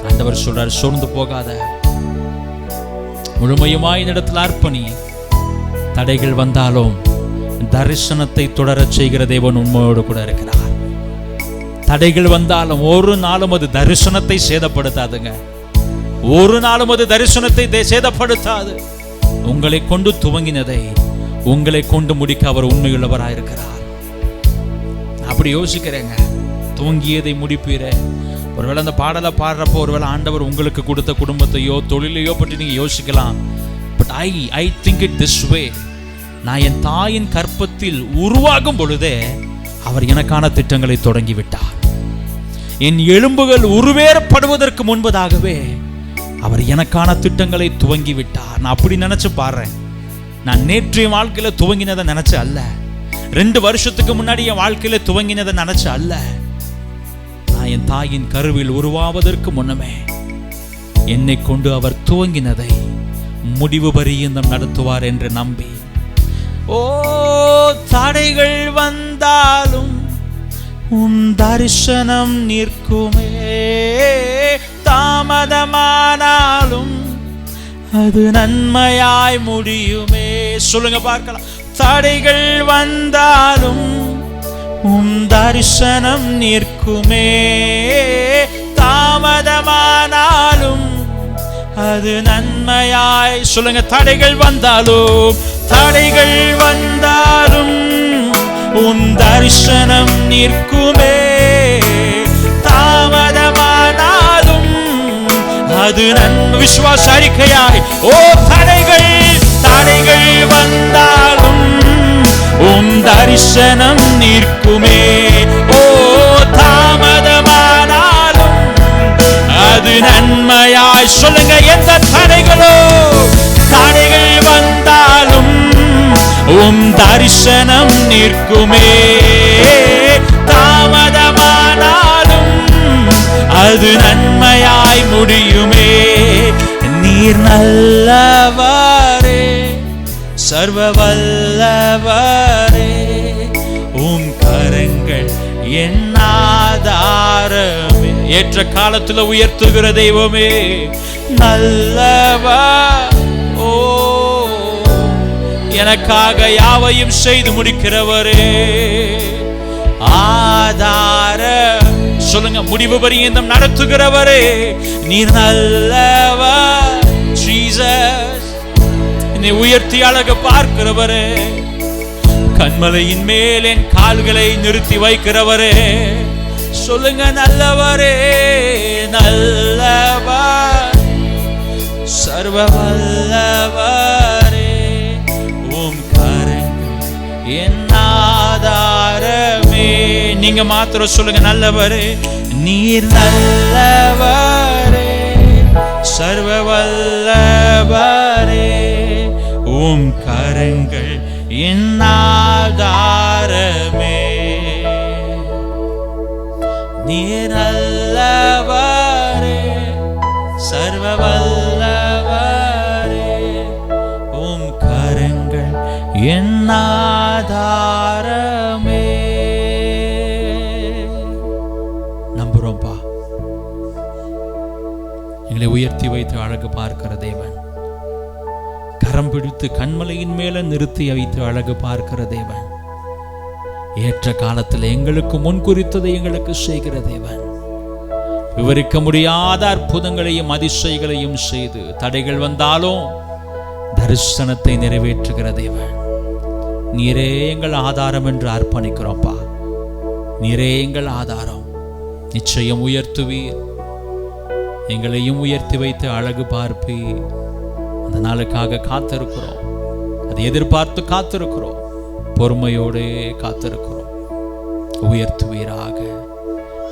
ஆண்டவர் சொல்றார், சோர்ந்து போகாத, முழுமையுமாய் இடத்தில் அர்ப்பணி. தடைகள் வந்தாலும் தரிசனத்தை தொடர செய்கிற தேவன் உண்மையோடு கூட இருக்கிறார். தடைகள் வந்தாலும் ஒரு நாளும் அது தரிசனத்தை சேதப்படுத்தாதுங்க. ஒரு நாளும் அது தரிசனத்தை சேதப்படுத்தாது. உங்களை கொண்டு துவங்கினதை உங்களை கொண்டு முடிக்க அவர் உண்மையுள்ளவராயிருக்கிறார். அப்படி யோசிக்கிறேங்க, துவங்கியதை முடிப்பீரே. ஒருவேளை அந்த பாடலை பாடுறப்போ ஒருவேளை ஆண்டவர் உங்களுக்கு கொடுத்த குடும்பத்தையோ தொழிலையோ பற்றி நீங்க யோசிக்கலாம். But I think it this way. நான் என் தாயின் கற்பத்தில் உருவாகும் பொழுதே அவர் எனக்கான திட்டங்களை தொடங்கி விட்டார். என் எலும்புகள் உருவேறப்படுவதற்கு முன்பதாகவே அவர் எனக்கான திட்டங்களை துவங்கி விட்டார். நான் அப்படி நினைச்சு பாடுறேன். நான் நேற்றைய வாழ்க்கையில துவங்கினதை நினைச்சு அல்ல, 2 வருஷத்துக்கு முன்னாடி என் வாழ்க்கையில துவங்கினதை நினைச்சு அல்ல. நான் என் தாயின் கருவில் உருவாவதற்கு முன்னமே என்னை கொண்டு அவர் துவங்கினதை முடிவு பரியந்தம் நடத்துவார் என்று நம்பி, ஓ தடைகள் வந்தாலும் உன் தரிசனம் நிற்குமே, தாமதமானாலும் அது நன்மையாய் முடியுமே. சொல்லுங்க பார்க்கலாம். தடைகள் வந்தாலும் உன் தரிசனம் நிற்குமே, தாமதமானாலும் அது நன்மையாய். சொல்லுங்க. தடைகள் வந்தாலும், தடைகள் வந்தாலும் உன் தரிசனம் நிற்குமே, தாமதமானாலும் அது நன்மை. விசுவாச அறிக்கையாய், ஓ தடைகள் வந்தாலும் உன் தரிசனம் நிற்குமே, ஓ தாமதமானாலும் அது நன்மையாய். சொல்லுங்க. எந்த தடைகளோ, தடைகள் வந்தாலும் உன் தரிசனம் நிற்குமே, தாமதமானாலும் அது நன்மையாய் முடியுமே. நீர் நல்லவரே, சர்வ வல்லவரே, உம் கரங்கள் என் ஆதாரமே. ஏற்ற காலத்தில் உயர்த்துகிற தெய்வமே, நல்லவர், ஓ எனக்காக யாவையும் செய்து முடிக்கிறவரே, ஆதார. சொல்லுங்க. முடிவு பரியந்தம் நடத்துகிறவரே, நீர் நல்லவர். ஜீசஸ், என்னை உயர்த்தி அழகு பார்க்கிறவரே, கண்மலையின் மேல் என் கால்களை நிறுத்தி வைக்கிறவரே. சொல்லுங்க. நல்லவரே, நல்லவர், சர்வ வல்லவரே, உம் கரங்கள் என் ஆதாரமே. நீங்க மாத்திரம் சொல்லுங்க. நல்லவரே, நீர் நல்லவரே, சர்வ வல்லவரே, உம் கரங்கள் என் ஆதாரமே. நீர் நல்லவரே, சர்வ வல்லவரே, உம் கரங்கள் என் ஆதாரமே. நம்புறோம்பா. எங்களை உயர்த்தி வைத்து அழகு பார்க்கிற தேவன், கரம் பிடித்து கண்மலையின் மேல நிறுத்தி வைத்து அழகு பார்க்கிற தேவன், ஏற்ற காலத்தில் எங்களுக்கு முன் குறித்ததை எங்களுக்கு செய்கிற தேவன், விவரிக்க முடியாத அற்புதங்களையும் அதிசயங்களையும் செய்து தடைகள் வந்தாலும் தரிசனத்தை நிறைவேற்றுகிற தேவன். நீரே எங்கள் ஆதாரம் என்று அர்ப்பணிக்கிறோம்ப்பா. நீரே எங்கள் ஆதாரம். நிச்சயம் உயர்த்துவீர், எங்களையும் உயர்த்தி வைத்து அழகு பார்ப்பீர். அந்த நாளுக்காக காத்திருக்கிறோம், அதை எதிர்பார்த்து காத்திருக்கிறோம், பொறுமையோடு காத்திருக்கிறோம். உயர்த்துவீராக.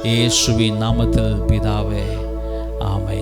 இயேசுவின் நாமத்தில் பிதாவே, ஆமென்.